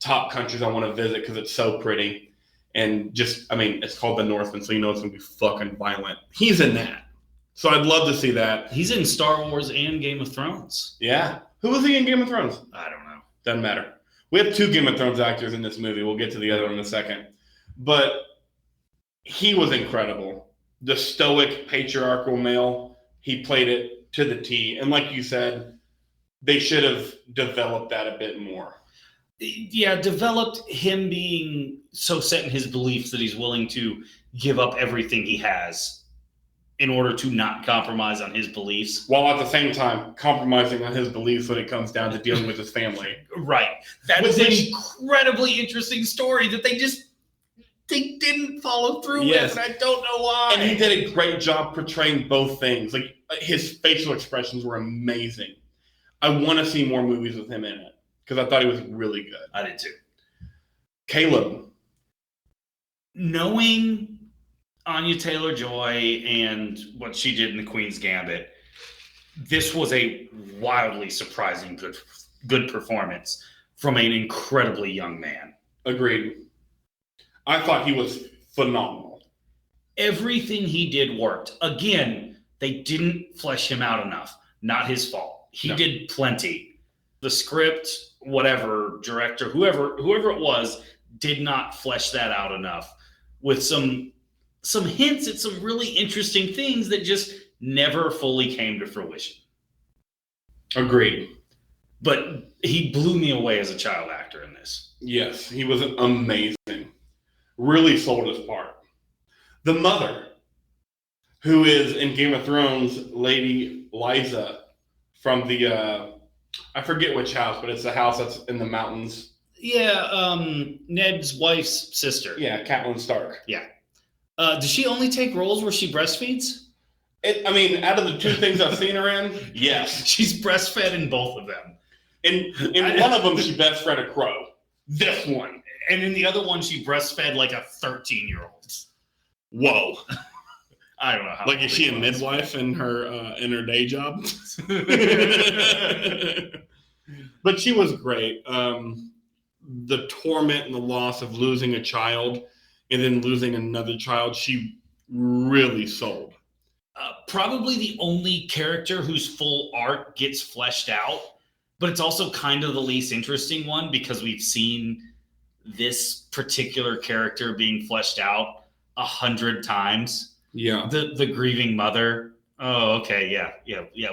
top countries I want to visit because it's so pretty. And just, I mean, it's called The Northman, so you know it's going to be fucking violent. He's in that. So I'd love to see that. He's in Star Wars and Game of Thrones. Yeah. Who was he in Game of Thrones? I don't know. Doesn't matter. We have 2 Game of Thrones actors in this movie. We'll get to the other one in a second. But he was incredible. The stoic, patriarchal male, he played it to the T. And like you said, they should have developed that a bit more. Yeah, developed him being so set in his beliefs that he's willing to give up everything he has in order to not compromise on his beliefs. While at the same time compromising on his beliefs when it comes down to dealing with his family. Right. That is an incredibly interesting story that they didn't follow through with, and I don't know why. And he did a great job portraying both things. Like, his facial expressions were amazing. I want to see more movies with him in it because I thought he was really good. I did too. Caleb. Knowing Anya Taylor-Joy and what she did in The Queen's Gambit, this was a wildly surprising good performance from an incredibly young man. Agreed. I thought he was phenomenal. Everything he did worked. Again, they didn't flesh him out enough. Not his fault. He did plenty. The script, whatever, director, whoever it was, did not flesh that out enough with some hints at some really interesting things that just never fully came to fruition. Agreed. But he blew me away as a child actor in this. Yes, he was amazing. Really sold his part. The mother, who is in Game of Thrones, Lady Lysa from the, I forget which house, but it's the house that's in the mountains. Yeah, Ned's wife's sister. Yeah, Catelyn Stark. Yeah. Does she only take roles where she breastfeeds? I mean, out of the 2 things I've seen her in, yes. She's breastfed in both of them. In one of them, she breastfed a crow. This one. And in the other one, she breastfed like a 13-year-old. Whoa. I don't know how. Like, is she a midwife in her day job? But she was great. The torment and the loss of losing a child and then losing another child, she really sold. Probably the only character whose full arc gets fleshed out, but it's also kind of the least interesting one because we've seen this particular character being fleshed out 100 times. Yeah. The grieving mother. Oh, okay. Yeah.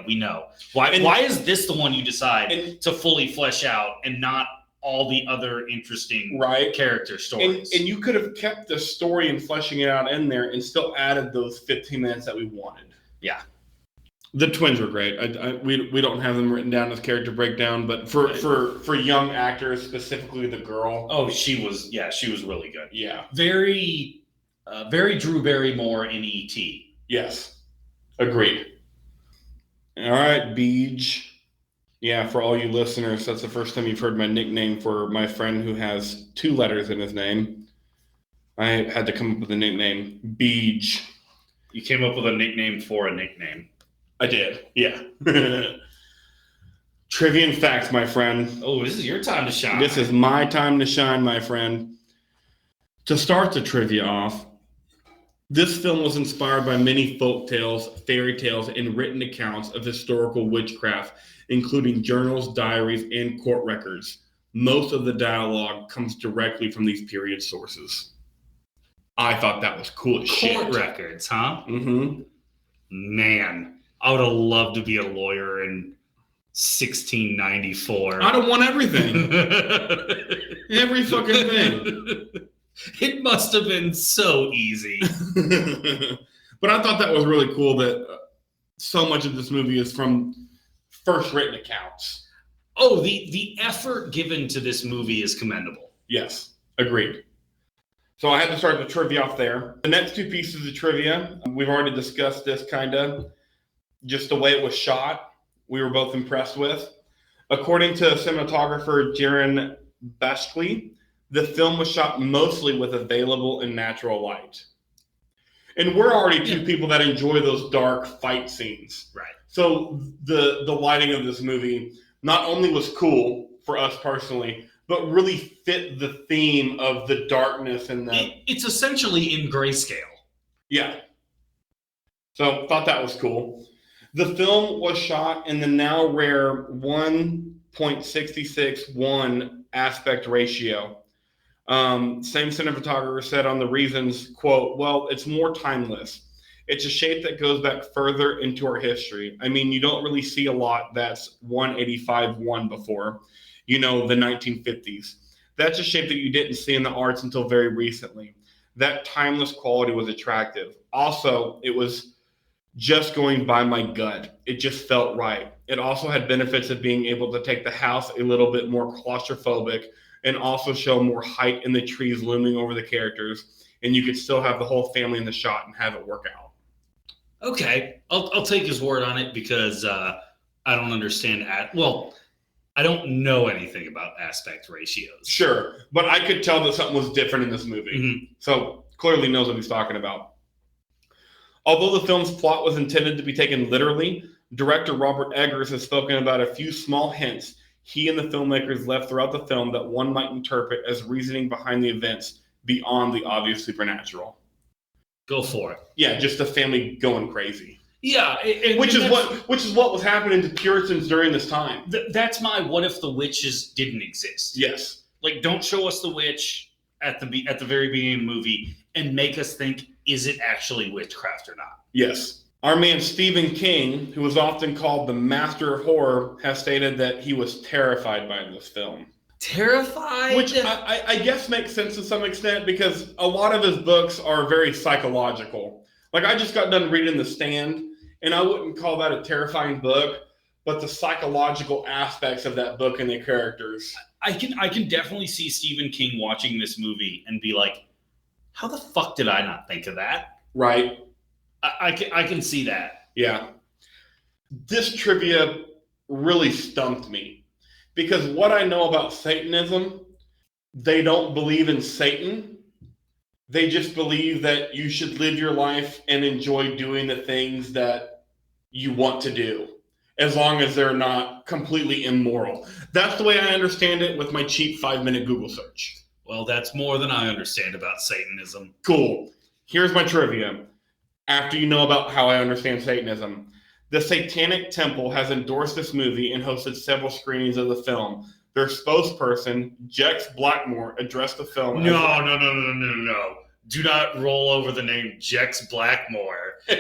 We know. Why is this the one you decide to fully flesh out and not all the other interesting character stories? And you could have kept the story and fleshing it out in there and still added those 15 minutes that we wanted. Yeah. The twins were great. We don't have them written down as character breakdown, but for young actors, specifically the girl. Oh, she was really good. Yeah. Very Drew Barrymore in E.T. Yes. Agreed. All right, Beej. Yeah, for all you listeners, that's the first time you've heard my nickname for my friend who has 2 letters in his name. I had to come up with a nickname, Beej. You came up with a nickname for a nickname. I did, yeah. Trivia and facts, my friend. Oh, this is your time to shine. This is my time to shine, my friend. To start the trivia off, This film was inspired by many folk tales, fairy tales, and written accounts of historical witchcraft, including journals, diaries, and court records. Most of the dialogue comes directly from these period sources. I thought that was cool as shit. Court records, huh? Mm-hmm. Man, I would have loved to be a lawyer in 1694. I'd have won everything. Every fucking thing. It must have been so easy. But I thought that was really cool that so much of this movie is from first written accounts. Oh, the effort given to this movie is commendable. Yes, agreed. So I had to start the trivia off there. The next two pieces of trivia, we've already discussed this kind of. Just the way it was shot, we were both impressed with. According to cinematographer Jaron Bashley, the film was shot mostly with available and natural light. And we're already two people that enjoy those dark fight scenes. Right. So the lighting of this movie not only was cool for us personally, but really fit the theme of the darkness and the... It's essentially in grayscale. Yeah. So thought that was cool. The film was shot in the now rare 1.66:1 aspect ratio. Same cinematographer said on the reasons, quote, well, it's more timeless. It's a shape that goes back further into our history. I mean, you don't really see a lot that's 185:1 before, the 1950s. That's a shape that you didn't see in the arts until very recently. That timeless quality was attractive. Also, it was just going by my gut. It just felt right. It also had benefits of being able to take the house a little bit more claustrophobic and also show more height in the trees looming over the characters. And you could still have the whole family in the shot and have it work out. Okay. I'll take his word on it because I don't understand. I don't know anything about aspect ratios. Sure. But I could tell that something was different in this movie. Mm-hmm. So clearly knows what he's talking about. Although the film's plot was intended to be taken literally, director Robert Eggers has spoken about a few small hints he and the filmmakers left throughout the film that one might interpret as reasoning behind the events beyond the obvious supernatural. Go for it. Yeah, just the family going crazy. Yeah, which is what was happening to Puritans during this time. That's my what if the witches didn't exist. Yes. Like, don't show us the witch at the very beginning of the movie and make us think, is it actually witchcraft or not? Yes. Our man Stephen King, who is often called the master of horror, has stated that he was terrified by this film. Terrified? Which I guess makes sense to some extent because a lot of his books are very psychological. Like, I just got done reading The Stand, and I wouldn't call that a terrifying book, but the psychological aspects of that book and the characters. I can definitely see Stephen King watching this movie and be like, how the fuck did I not think of that? Right. I can see that. Yeah. This trivia really stumped me because what I know about Satanism, they don't believe in Satan. They just believe that you should live your life and enjoy doing the things that you want to do, as long as they're not completely immoral. That's the way I understand it with my cheap 5-minute Google search. Well, that's more than I understand about Satanism. Cool. Here's my trivia. After you know about how I understand Satanism, the Satanic Temple has endorsed this movie and hosted several screenings of the film. Their spokesperson, Jex Blackmore, addressed the film. No. Do not roll over the name Jex Blackmore as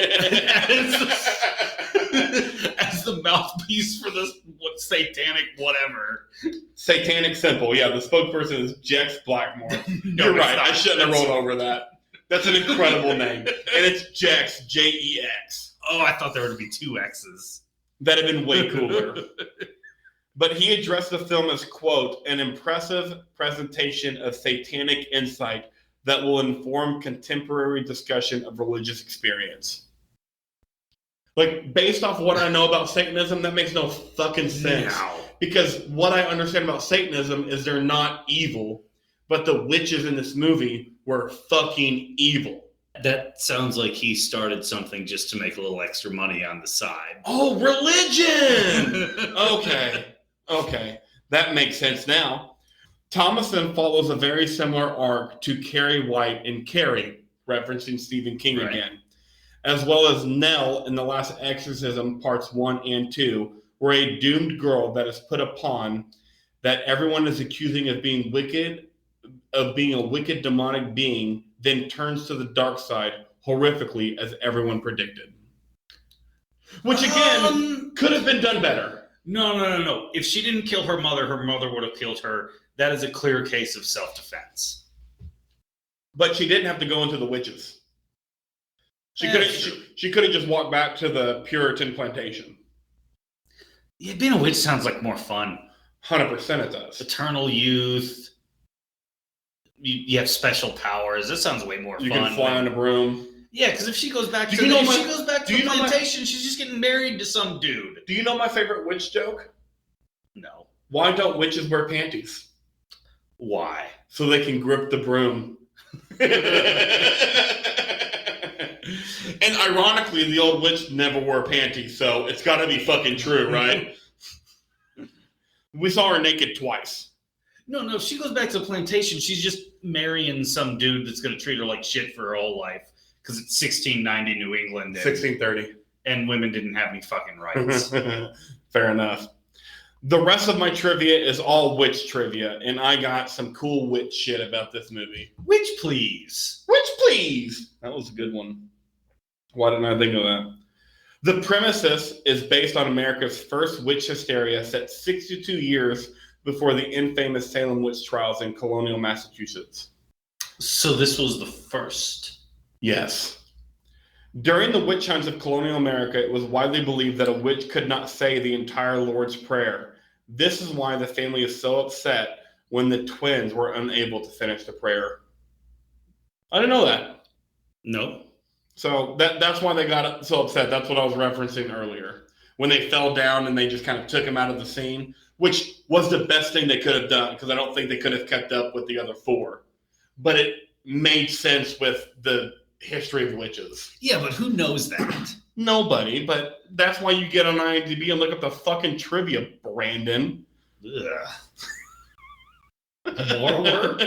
the mouthpiece for this satanic whatever. Satanic Temple. Yeah, the spokesperson is Jex Blackmore. No, you're right. I shouldn't have rolled over that. That's an incredible name. And it's Jex, Jex. Oh, I thought there would be 2 X's. That'd have been way cooler. But he addressed the film as, quote, an impressive presentation of satanic insight that will inform contemporary discussion of religious experience. Like, based off what I know about Satanism, that makes no fucking sense. No. Because what I understand about Satanism is they're not evil, but the witches in this movie were fucking evil. That sounds like he started something just to make a little extra money on the side. Oh, religion! Okay. That makes sense now. Thomason follows a very similar arc to Carrie White in Carrie. referencing Stephen King Right. again, as well as Nell in The Last Exorcism, parts 1 and 2, where a doomed girl that is put upon that everyone is accusing of being a wicked demonic being, then turns to the dark side horrifically as everyone predicted. Which again could have been done better. No. If she didn't kill her mother would have killed her. That is a clear case of self-defense. But she didn't have to go into the witches. She could have just walked back to the Puritan plantation. Yeah, being a witch sounds like more fun. 100% it does. Eternal youth. You have special powers. That sounds way more fun. You can fly on a broom. Yeah, because if she goes back to the plantation, she's just getting married to some dude. Do you know my favorite witch joke? No. Why don't witches wear panties? Why? So they can grip the broom. And ironically, the old witch never wore panties, so it's got to be fucking true, right? We saw her naked twice. No, if she goes back to the plantation, she's just marrying some dude that's going to treat her like shit for her whole life. Because it's 1690 New England. 1630. And women didn't have any fucking rights. Fair enough. The rest of my trivia is all witch trivia, and I got some cool witch shit about this movie. Witch, please. Witch, please. That was a good one. Why didn't I think of that? The premises is based on America's first witch hysteria set 62 years before the infamous Salem witch trials in colonial Massachusetts. So this was the first? Yes. During the witch hunts of colonial America, it was widely believed that a witch could not say the entire Lord's Prayer. This is why the family is so upset when the twins were unable to finish the prayer. I didn't know that. No. So that's why they got so upset. That's what I was referencing earlier. When they fell down and they just kind of took him out of the scene, which was the best thing they could have done, because I don't think they could have kept up with the other four. But it made sense with the history of witches. Yeah, but who knows that? Nobody, but that's why you get on IMDb and look up the fucking trivia, Brandon. Ugh. More work?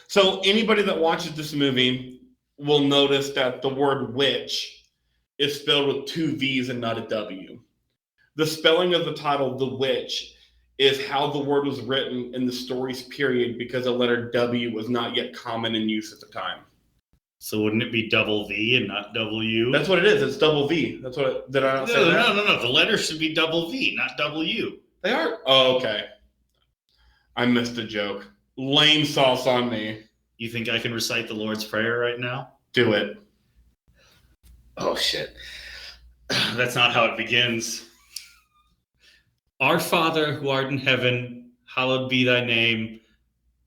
So anybody that watches this movie will notice that the word witch is spelled with two V's and not a W. The spelling of the title, The Witch, is how the word was written in the story's period because the letter W was not yet common in use at the time. So wouldn't it be double V and not W? That's what it is. It's double V. That's what did I not say that? No. The letter should be double V, not W. They are? Oh, okay. I missed a joke. Lame sauce on me. You think I can recite the Lord's Prayer right now? Do it. Oh, shit. That's not how it begins. Our Father, who art in heaven, hallowed be thy name.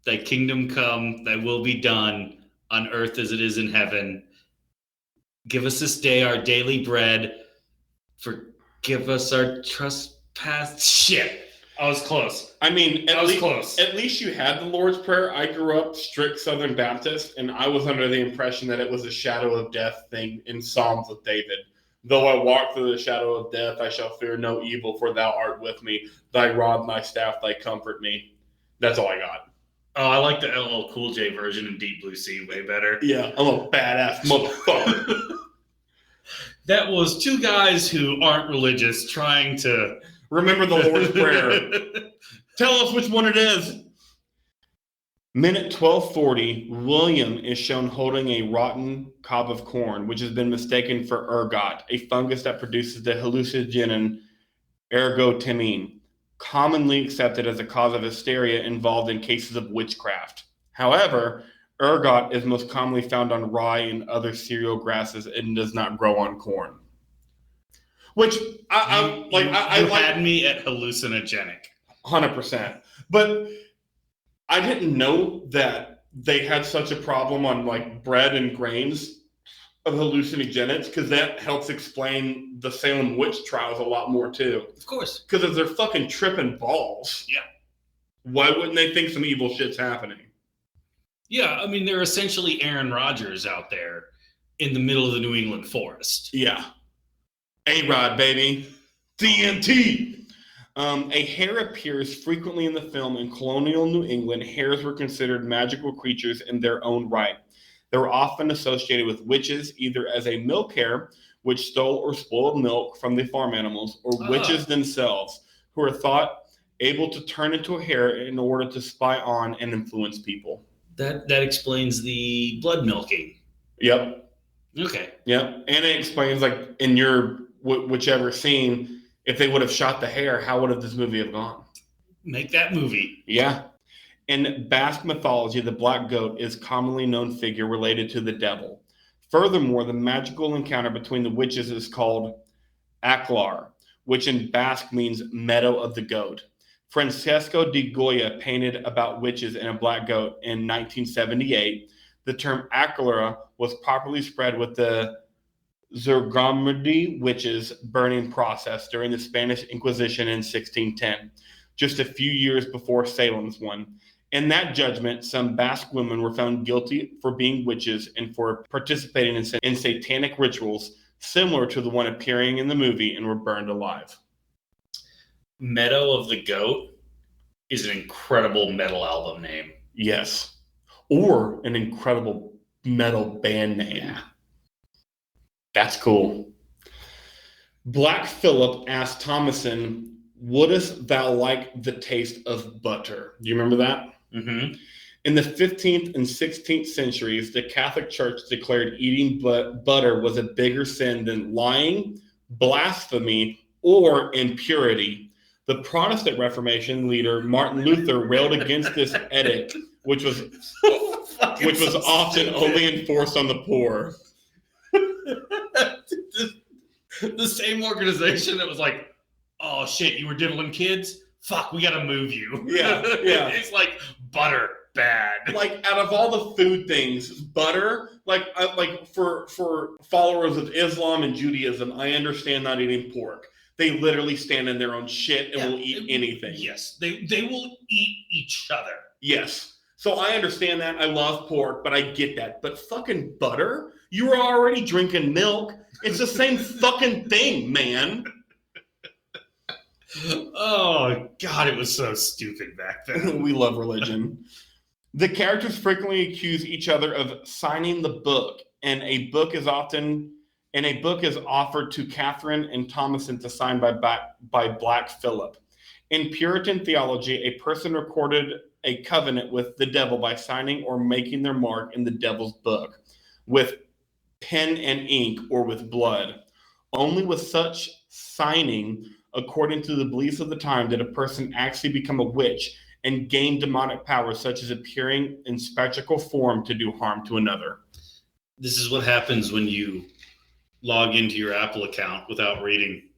Thy kingdom come, thy will be done, on earth as it is in heaven. Give us this day our daily bread. Forgive us our trespass. Shit. I was close. I mean, at least you had the Lord's Prayer. I grew up strict Southern Baptist, and I was under the impression that it was a shadow of death thing in Psalms with David. Though I walk through the shadow of death, I shall fear no evil, for thou art with me. Thy rod and thy staff, they comfort me. That's all I got. Oh, I like the LL Cool J version in Deep Blue Sea way better. Yeah, I'm a badass motherfucker. That was two guys who aren't religious trying to remember the Lord's Prayer. Tell us which one it is. Minute 12:40, William is shown holding a rotten cob of corn, which has been mistaken for ergot, a fungus that produces the hallucinogen ergotamine, commonly accepted as a cause of hysteria involved in cases of witchcraft. However, ergot is most commonly found on rye and other cereal grasses and does not grow on corn. Which you had me at hallucinogenic. 100%. But I didn't know that they had such a problem on like bread and grains of hallucinogenics, because that helps explain the Salem witch trials a lot more too. Of course. Because if they're fucking tripping balls, yeah, why wouldn't they think some evil shit's happening? Yeah, I mean, they're essentially Aaron Rodgers out there in the middle of the New England forest. Yeah. A-Rod, baby. TNT. A hare appears frequently in the film. In colonial New England, hares were considered magical creatures in their own right. They were often associated with witches, either as a milk hare, which stole or spoiled milk from the farm animals, or witches themselves, who were thought able to turn into a hare in order to spy on and influence people. That explains the blood milking. Yep. Okay. Yep. And it explains, like, in your whichever scene, if they would have shot the hare, how would have this movie have gone? Make that movie. Yeah. In Basque mythology, the black goat is a commonly known figure related to the devil. Furthermore, the magical encounter between the witches is called Aklar, which in Basque means meadow of the goat. Francesco de Goya painted about witches and a black goat in 1978. The term Aklara was properly spread with the Zurgramurdi witches' burning process during the Spanish Inquisition in 1610, just a few years before Salem's one. In that judgment, some Basque women were found guilty for being witches and for participating in satanic rituals similar to the one appearing in the movie, and were burned alive. Meadow of the Goat is an incredible metal album name. Yes. Or an incredible metal band name. Yeah. That's cool. Black Phillip asked Thomason, "Wouldst thou like the taste of butter?" Do you remember that? Mm-hmm. In the 15th and 16th centuries, the Catholic Church declared eating butter was a bigger sin than lying, blasphemy, or impurity. The Protestant Reformation leader Martin Luther railed against this edict, which was often only enforced on the poor. The same organization that was like, "Oh shit, you were diddling kids? Fuck, we gotta move you." Yeah. It's like butter, bad. Like, out of all the food things, butter, like for followers of Islam and Judaism, I understand not eating pork. They literally stand in their own shit and will eat anything. Yes, they will eat each other. Yes. So I understand that. I love pork, but I get that. But fucking butter? You were already drinking milk. It's the same fucking thing, man. Oh, God, it was so stupid back then. We love religion. The characters frequently accuse each other of signing the book, and a book is offered to Catherine and Thomason to sign by Black Phillip. In Puritan theology, a person recorded a covenant with the devil by signing or making their mark in the devil's book with pen and ink or with blood. Only with such signing, according to the beliefs of the time, did a person actually become a witch and gain demonic powers, such as appearing in spectral form to do harm to another. This is what happens when you log into your Apple account without reading.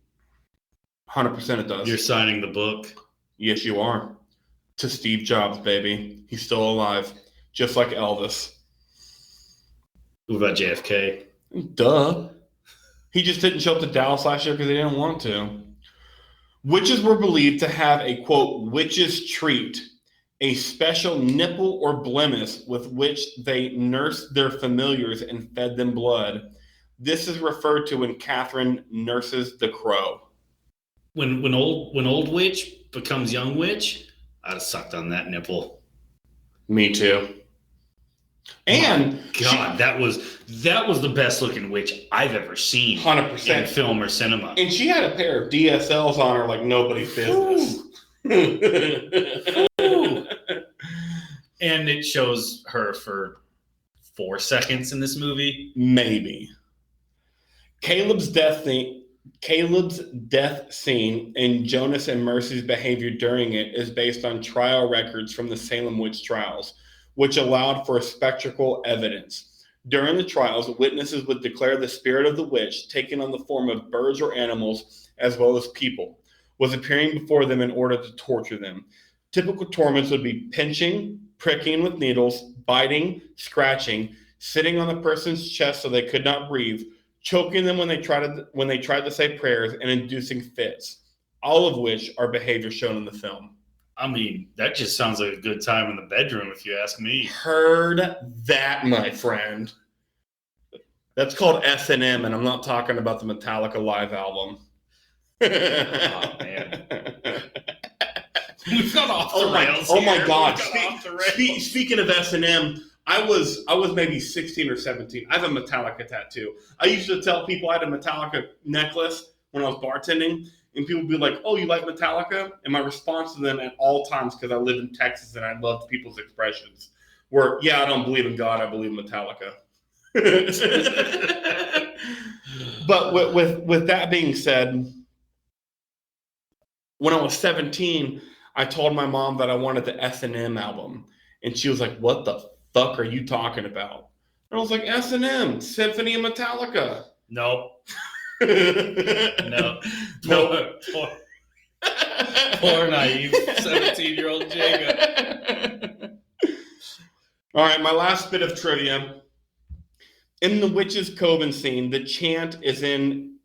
100% it does. You're signing the book. Yes, you are. To Steve Jobs, baby. He's still alive. Just like Elvis. What about JFK? Duh. He just didn't show up to Dallas last year because he didn't want to. Witches were believed to have a, quote, witch's treat, a special nipple or blemish with which they nursed their familiars and fed them blood. This is referred to when Catherine nurses the crow. When old witch becomes young witch, I'd have sucked on that nipple. Me too. And God, that was the best looking witch I've ever seen. 100% in film or cinema. And she had a pair of DSLs on her like nobody's business. And it shows her for 4 seconds in this movie. Maybe. Caleb's death scene and Jonas and Mercy's behavior during it is based on trial records from the Salem witch trials, which allowed for spectral evidence. During the trials, witnesses would declare the spirit of the witch, taking on the form of birds or animals, as well as people, was appearing before them in order to torture them. Typical torments would be pinching, pricking with needles, biting, scratching, sitting on the person's chest so they could not breathe, choking them when they tried to say prayers, and inducing fits, all of which are behavior shown in the film. I mean, that just sounds like a good time in the bedroom, if you ask me. Heard that, my friend. That's called S&M, and I'm not talking about the Metallica live album. Oh, man. We've gone off the rails. Oh my here. God! We've gone off the rails. Speaking of S&M, I was maybe 16 or 17. I have a Metallica tattoo. I used to tell people I had a Metallica necklace when I was bartending, and people would be like, "Oh, you like Metallica?" And my response to them at all times, because I live in Texas and I loved people's expressions, were, "Yeah, I don't believe in God. I believe in Metallica." But with that being said, when I was 17, I told my mom that I wanted the S&M album, and she was like, "What the fuck are you talking about?" And I was like, "S&M, Symphony of Metallica." Nope. No. Poor naive 17-year-old Jacob. All right, my last bit of trivia. In the Witch's Coven scene, the chant is in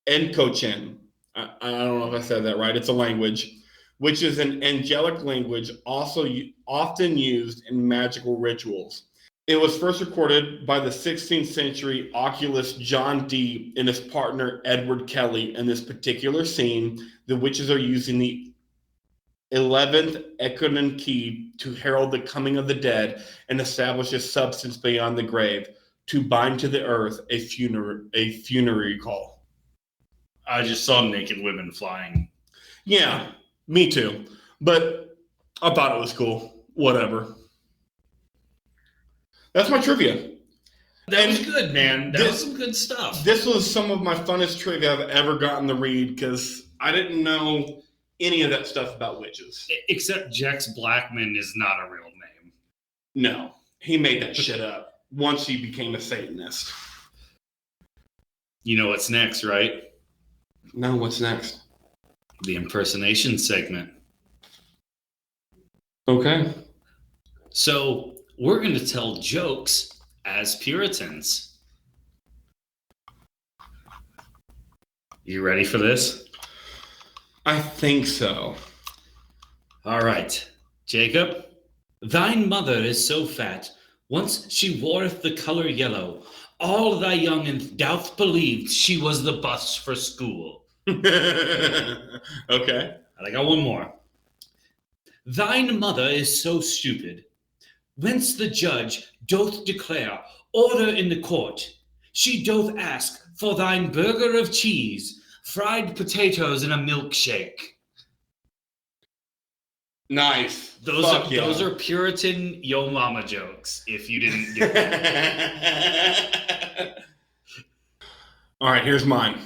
Enkochin. I don't know if I said that right. It's a language, which is an angelic language also often used in magical rituals. It was first recorded by the 16th century oculist John Dee and his partner Edward Kelly. In this particular scene, the witches are using the 11th Ecconan key to herald the coming of the dead and establish a substance beyond the grave, to bind to the earth a funerary call. I just saw naked women flying. Yeah, me too. But I thought it was cool. Whatever. That's my trivia. That was good, man. That was some good stuff. This was some of my funnest trivia I've ever gotten to read, because I didn't know any of that stuff about witches. Except Jex Blackman is not a real name. No, he made that shit up once he became a Satanist. You know what's next, right? No, what's next? The impersonation segment. Okay. So we're going to tell jokes as Puritans. You ready for this? I think so. All right. Jacob, thine mother is so fat, once she wareth the color yellow, all thy young and doth believed she was the bus for school. Okay. And I got one more. Thine mother is so stupid, whence the judge doth declare order in the court. She doth ask for thine burger of cheese, fried potatoes, and a milkshake. Nice. Those are Puritan yo mama jokes, if you didn't get that. All right, here's mine.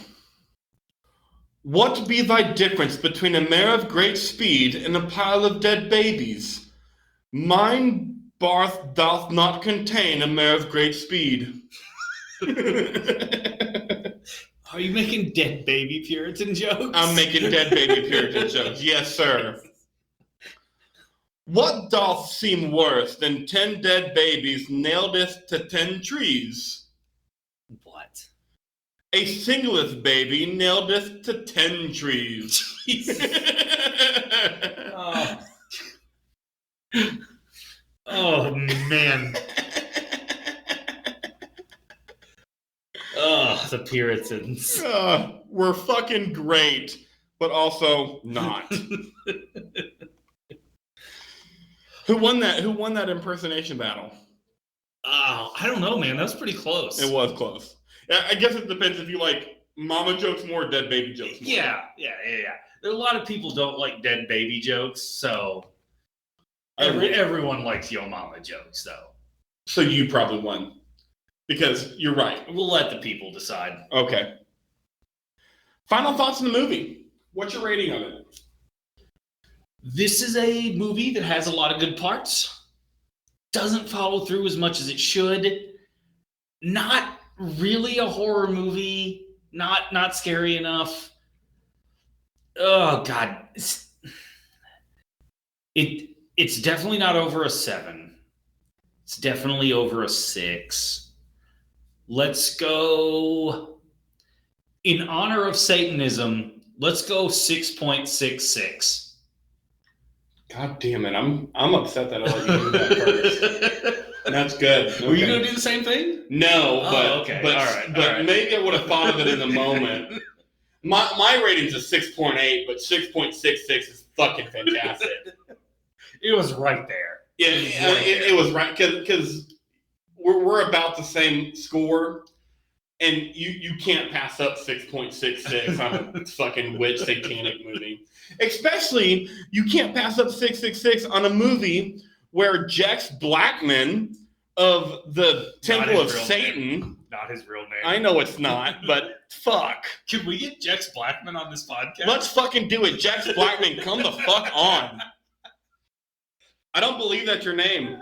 What be thy difference between a mare of great speed and a pile of dead babies? Mine barth doth not contain a mare of great speed. Are you making dead baby Puritan jokes? I'm making dead baby Puritan jokes. Yes, sir. What doth seem worse than 10 dead babies nailedeth to 10 trees? What? A singleth baby nailedeth to 10 trees. Oh man. Oh, the Puritans. We're fucking great, but also not. Who won that impersonation battle? I don't know, man. That was pretty close. It was close. I guess it depends if you like mama jokes more or dead baby jokes more. Yeah. There are a lot of people don't like dead baby jokes, so everyone likes yo mama jokes, though. So you probably won. Because you're right. We'll let the people decide. Okay. Final thoughts on the movie. What's your rating of it? This is a movie that has a lot of good parts. Doesn't follow through as much as it should. Not really a horror movie. Not scary enough. Oh God. It's definitely not over a 7. It's definitely over a 6. Let's go, in honor of Satanism, let's go 6.66. God damn it. I'm upset that I let you do that first. That's good. Okay. Were you going to do the same thing? No, but okay. But, all right. But maybe I would have thought of it in the moment. My rating's a 6.8, but 6.66 is fucking fantastic. It was right there. Yeah, it was right because we're about the same score, and you can't pass up 6.66 on a fucking witch satanic movie. Especially, you can't pass up 666 on a movie where Jex Blackman of the Temple of Satan. Not his real name. I know it's not, but fuck. Can we get Jex Blackman on this podcast? Let's fucking do it. Jex Blackman, come the fuck on. I don't believe that's your name.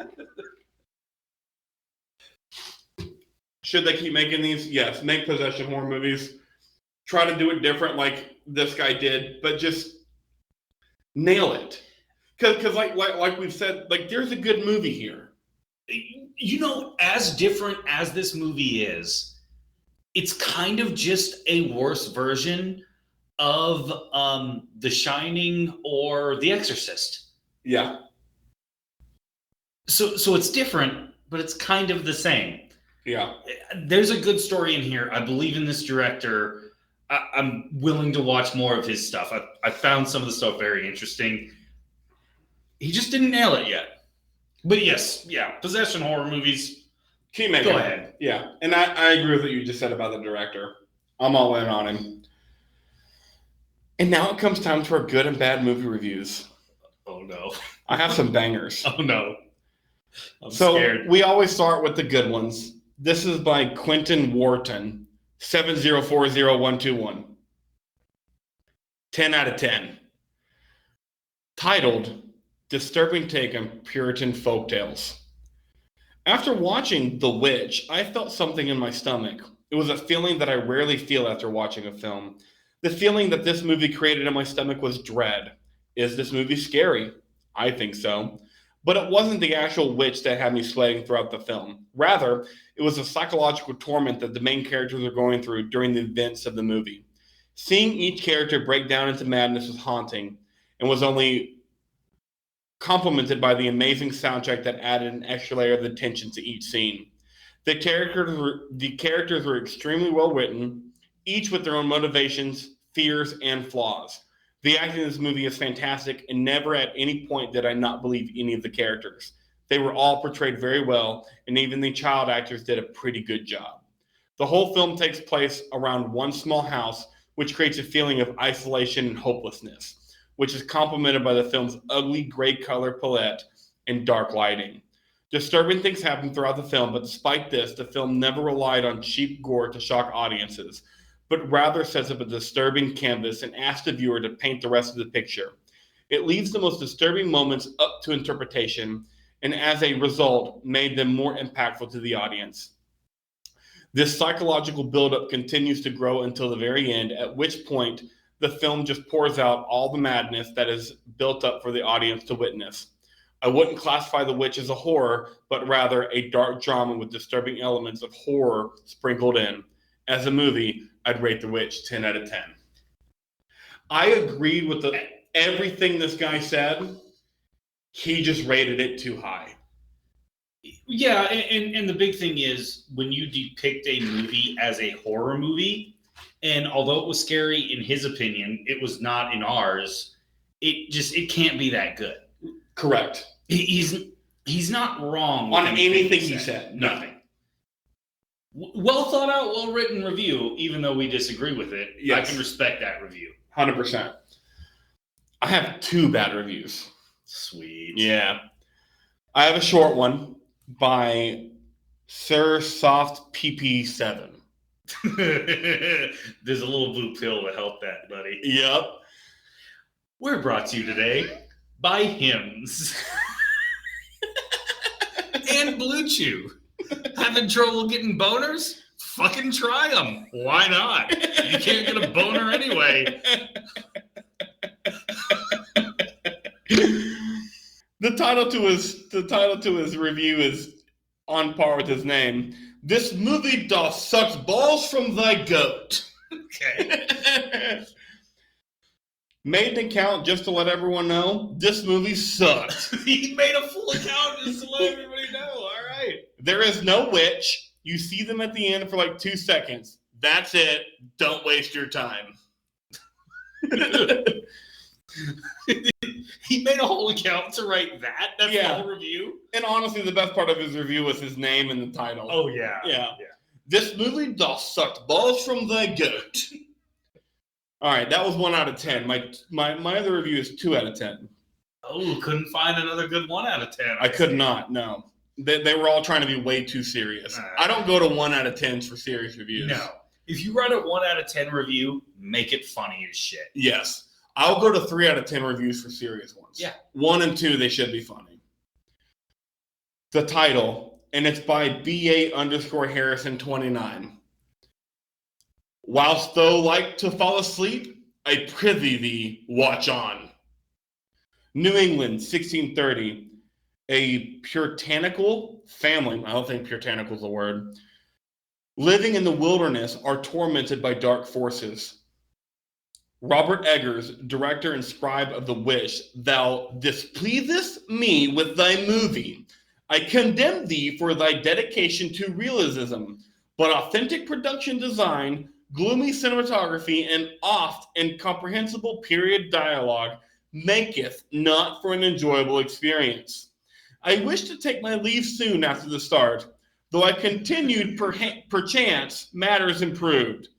Should they keep making these? Yes, make possession horror movies. Try to do it different like this guy did, but just nail it. Because like we've said, like there's a good movie here. You know, as different as this movie is, it's kind of just a worse version of The Shining or The Exorcist. Yeah. So it's different, but it's kind of the same. Yeah. There's a good story in here. I believe in this director. I'm willing to watch more of his stuff. I found some of the stuff very interesting. He just didn't nail it yet. But yes, yeah, possession horror movies. Keep making Go ahead. Yeah, and I agree with what you just said about the director. I'm all in on him. And now it comes time to our good and bad movie reviews. Oh, no. I have some bangers. Oh, no. I'm so scared. We always start with the good ones. This is by Quentin Wharton, 7040121. 10 out of 10. Titled, Disturbing Take on Puritan Folktales. After watching The Witch, I felt something in my stomach. It was a feeling that I rarely feel after watching a film. The feeling that this movie created in my stomach was dread. Is this movie scary? I think so. But it wasn't the actual witch that had me sweating throughout the film. Rather, it was the psychological torment that the main characters are going through during the events of the movie. Seeing each character break down into madness was haunting and was only complemented by the amazing soundtrack that added an extra layer of tension to each scene. The characters were extremely well written, each with their own motivations, fears, and flaws. The acting in this movie is fantastic, and never at any point did I not believe any of the characters. They were all portrayed very well, and even the child actors did a pretty good job. The whole film takes place around one small house, which creates a feeling of isolation and hopelessness, which is complemented by the film's ugly gray color palette and dark lighting. Disturbing things happen throughout the film, but despite this, the film never relied on cheap gore to shock audiences, but rather sets up a disturbing canvas and asks the viewer to paint the rest of the picture. It leaves the most disturbing moments up to interpretation, and as a result, made them more impactful to the audience. This psychological buildup continues to grow until the very end, at which point the film just pours out all the madness that is built up for the audience to witness. I wouldn't classify The Witch as a horror, but rather a dark drama with disturbing elements of horror sprinkled in. As a movie, I'd rate The Witch 10 out of 10. I agreed with everything this guy said. He just rated it too high. Yeah, and the big thing is when you depict a movie as a horror movie, and although it was scary in his opinion, it was not in ours, it can't be that good. Correct. He's not wrong on anything he said. Nothing. Well thought out, well written review, even though we disagree with it. Yes. I can respect that review. 100%. I have 2 bad reviews. Sweet. Yeah. I have a short one by Sir Soft PP7. There's a little blue pill to help that, buddy. Yep. We're brought to you today by Hims and Blue Chew. Having trouble getting boners? Fucking try them. Why not? You can't get a boner anyway. The title to his review is on par with his name. This movie doth sucks balls from thy goat. Okay. Made an account just to let everyone know this movie sucked. He made a full account just to let everybody know. All right. There is no witch. You see them at the end for like 2 seconds. That's it. Don't waste your time. He made a whole account to write that. That's the Yeah. whole review. And honestly, the best part of his review was his name and the title. Oh yeah. Yeah. This movie doth sucked balls from thy goat. All right, that was 1 out of 10. My other review is 2 out of 10. Oh, couldn't find another good 1 out of 10. I could not. No, they were all trying to be way too serious. I don't go to 1 out of 10s for serious reviews. No. If you write a 1 out of 10 review, make it funny as shit. Yes, I'll go to 3 out of 10 reviews for serious ones. Yeah. 1 and 2, they should be funny. The title, and it's by BA_Harrison29. Whilst thou like to fall asleep, I prithee thee, watch on. New England, 1630. A puritanical family, I don't think puritanical is a word, living in the wilderness are tormented by dark forces. Robert Eggers, director and scribe of The Witch, thou displeasest me with thy movie. I condemn thee for thy dedication to realism, but authentic production design, gloomy cinematography, and oft incomprehensible period dialogue maketh not for an enjoyable experience. I wish to take my leave soon after the start, though I continued perchance matters improved.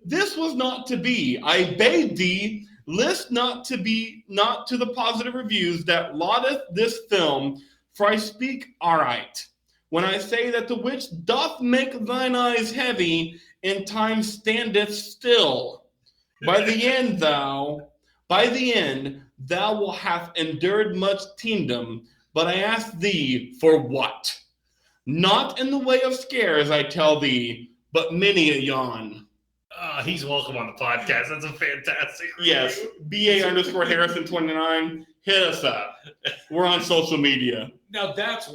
This was not to be. I bade thee list not to the positive reviews that laudeth this film, for I speak aright when I say that The Witch doth make thine eyes heavy, and time standeth still. By the end thou wilt have endured much teendom, but I ask thee for what? Not in the way of scares, I tell thee, but many a yawn. He's welcome on the podcast. That's a fantastic review. Yes, BA_Harrison29, hit us up. We're on social media. Now that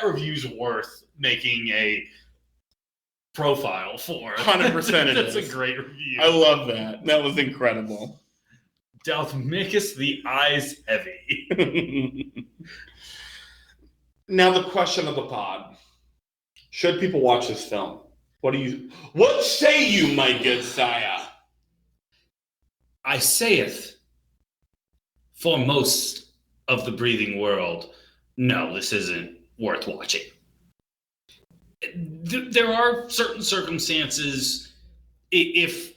review's worth making a profile for. 100% it is. That's a great review. I love that. That was incredible. Doth makest the eyes heavy. Now the question of the pod. Should people watch this film? What say you, my good sire? I saith, for most of the breathing world, no, this isn't worth watching. There are certain circumstances, if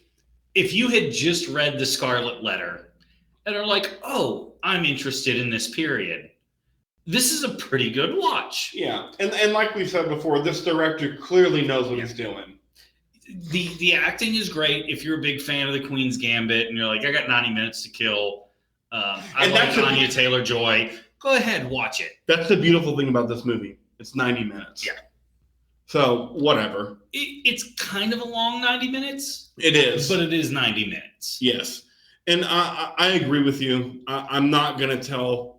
you had just read The Scarlet Letter and are like, oh, I'm interested in this period, this is a pretty good watch. Yeah, and like we said before, this director clearly knows what he's doing. The acting is great. If you're a big fan of The Queen's Gambit and you're like, I got 90 minutes to kill, I like Anya Taylor-Joy, go ahead, watch it. That's the beautiful thing about this movie. It's 90 minutes. Yeah. So, whatever. It's kind of a long 90 minutes. It is. But it is 90 minutes. Yes. And I agree with you. I'm not going to tell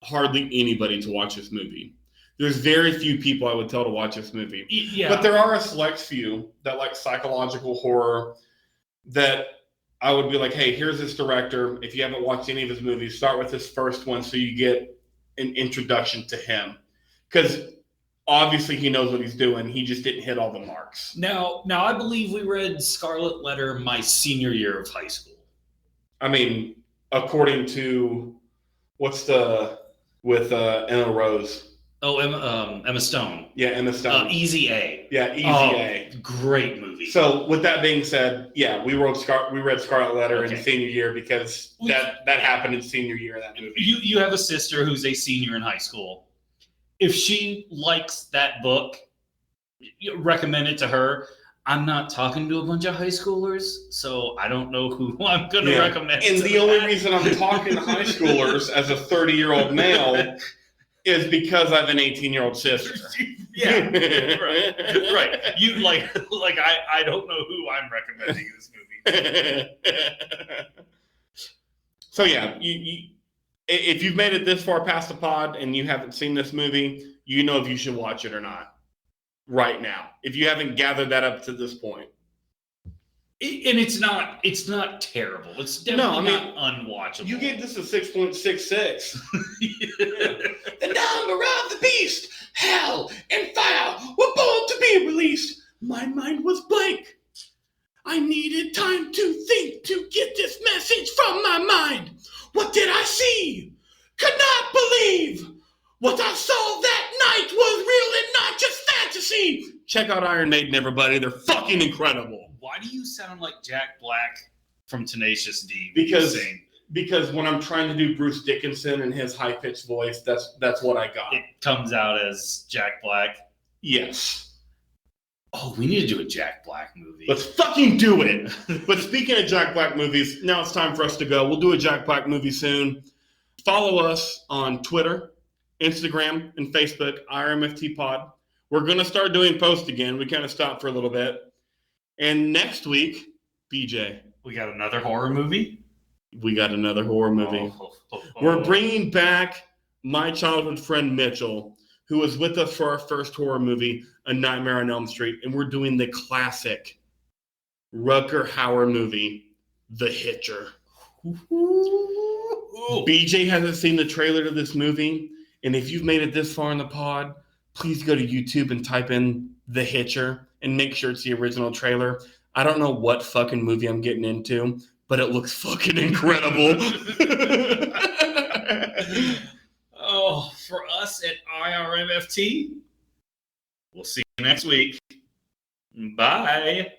hardly anybody to watch this movie. There's very few people I would tell to watch this movie. Yeah. But there are a select few that like psychological horror that I would be like, hey, here's this director. If you haven't watched any of his movies, start with this first one so you get an introduction to him. Because obviously he knows what he's doing. He just didn't hit all the marks. Now I believe we read Scarlet Letter my senior year of high school. I mean, according to with Emma Rose. Oh, Emma Stone. Yeah, Emma Stone. Easy A. Yeah, Easy A. Great movie. So with that being said, yeah, we read Scarlet Letter in senior year because that happened in senior year of that movie. You have a sister who's a senior in high school. If she likes that book, recommend it to her. I'm not talking to a bunch of high schoolers, so I don't know who I'm going to recommend. And the only reason I'm talking to high schoolers as a 30-year-old male is because I have an 18-year-old sister. Yeah, right. You like I don't know who I'm recommending this movie. So yeah, you if you've made it this far past the pod and you haven't seen this movie, you know if you should watch it or not right now. If you haven't gathered that up to this point. And it's not terrible. It's definitely not unwatchable. You gave this a 6.66. The number of the beast, hell and fire were born to be released. My mind was blank. I needed time to think to get this message from my mind. What did I see? Could not believe. What I saw that night was real and not just fantasy. Check out Iron Maiden, everybody. They're fucking incredible. Why do you sound like Jack Black from Tenacious D? Because when I'm trying to do Bruce Dickinson in his high-pitched voice, that's what I got. It comes out as Jack Black. Yes. Oh, we need to do a Jack Black movie. Let's fucking do it. But speaking of Jack Black movies, now it's time for us to go. We'll do a Jack Black movie soon. Follow us on Twitter, Instagram, and Facebook, IRMFT Pod. We're going to start doing posts again. We kind of stopped for a little bit. And next week, BJ. We got another horror movie? We got another horror movie. We're bringing back my childhood friend Mitchell, who was with us for our first horror movie, A Nightmare on Elm Street, and we're doing the classic Rutger Hauer movie, The Hitcher. BJ hasn't seen the trailer to this movie, and if you've made it this far in the pod, please go to YouTube and type in The Hitcher and make sure it's the original trailer. I don't know what fucking movie I'm getting into, but it looks fucking incredible. Oh, for us at IRMFT, we'll see you next week. Bye.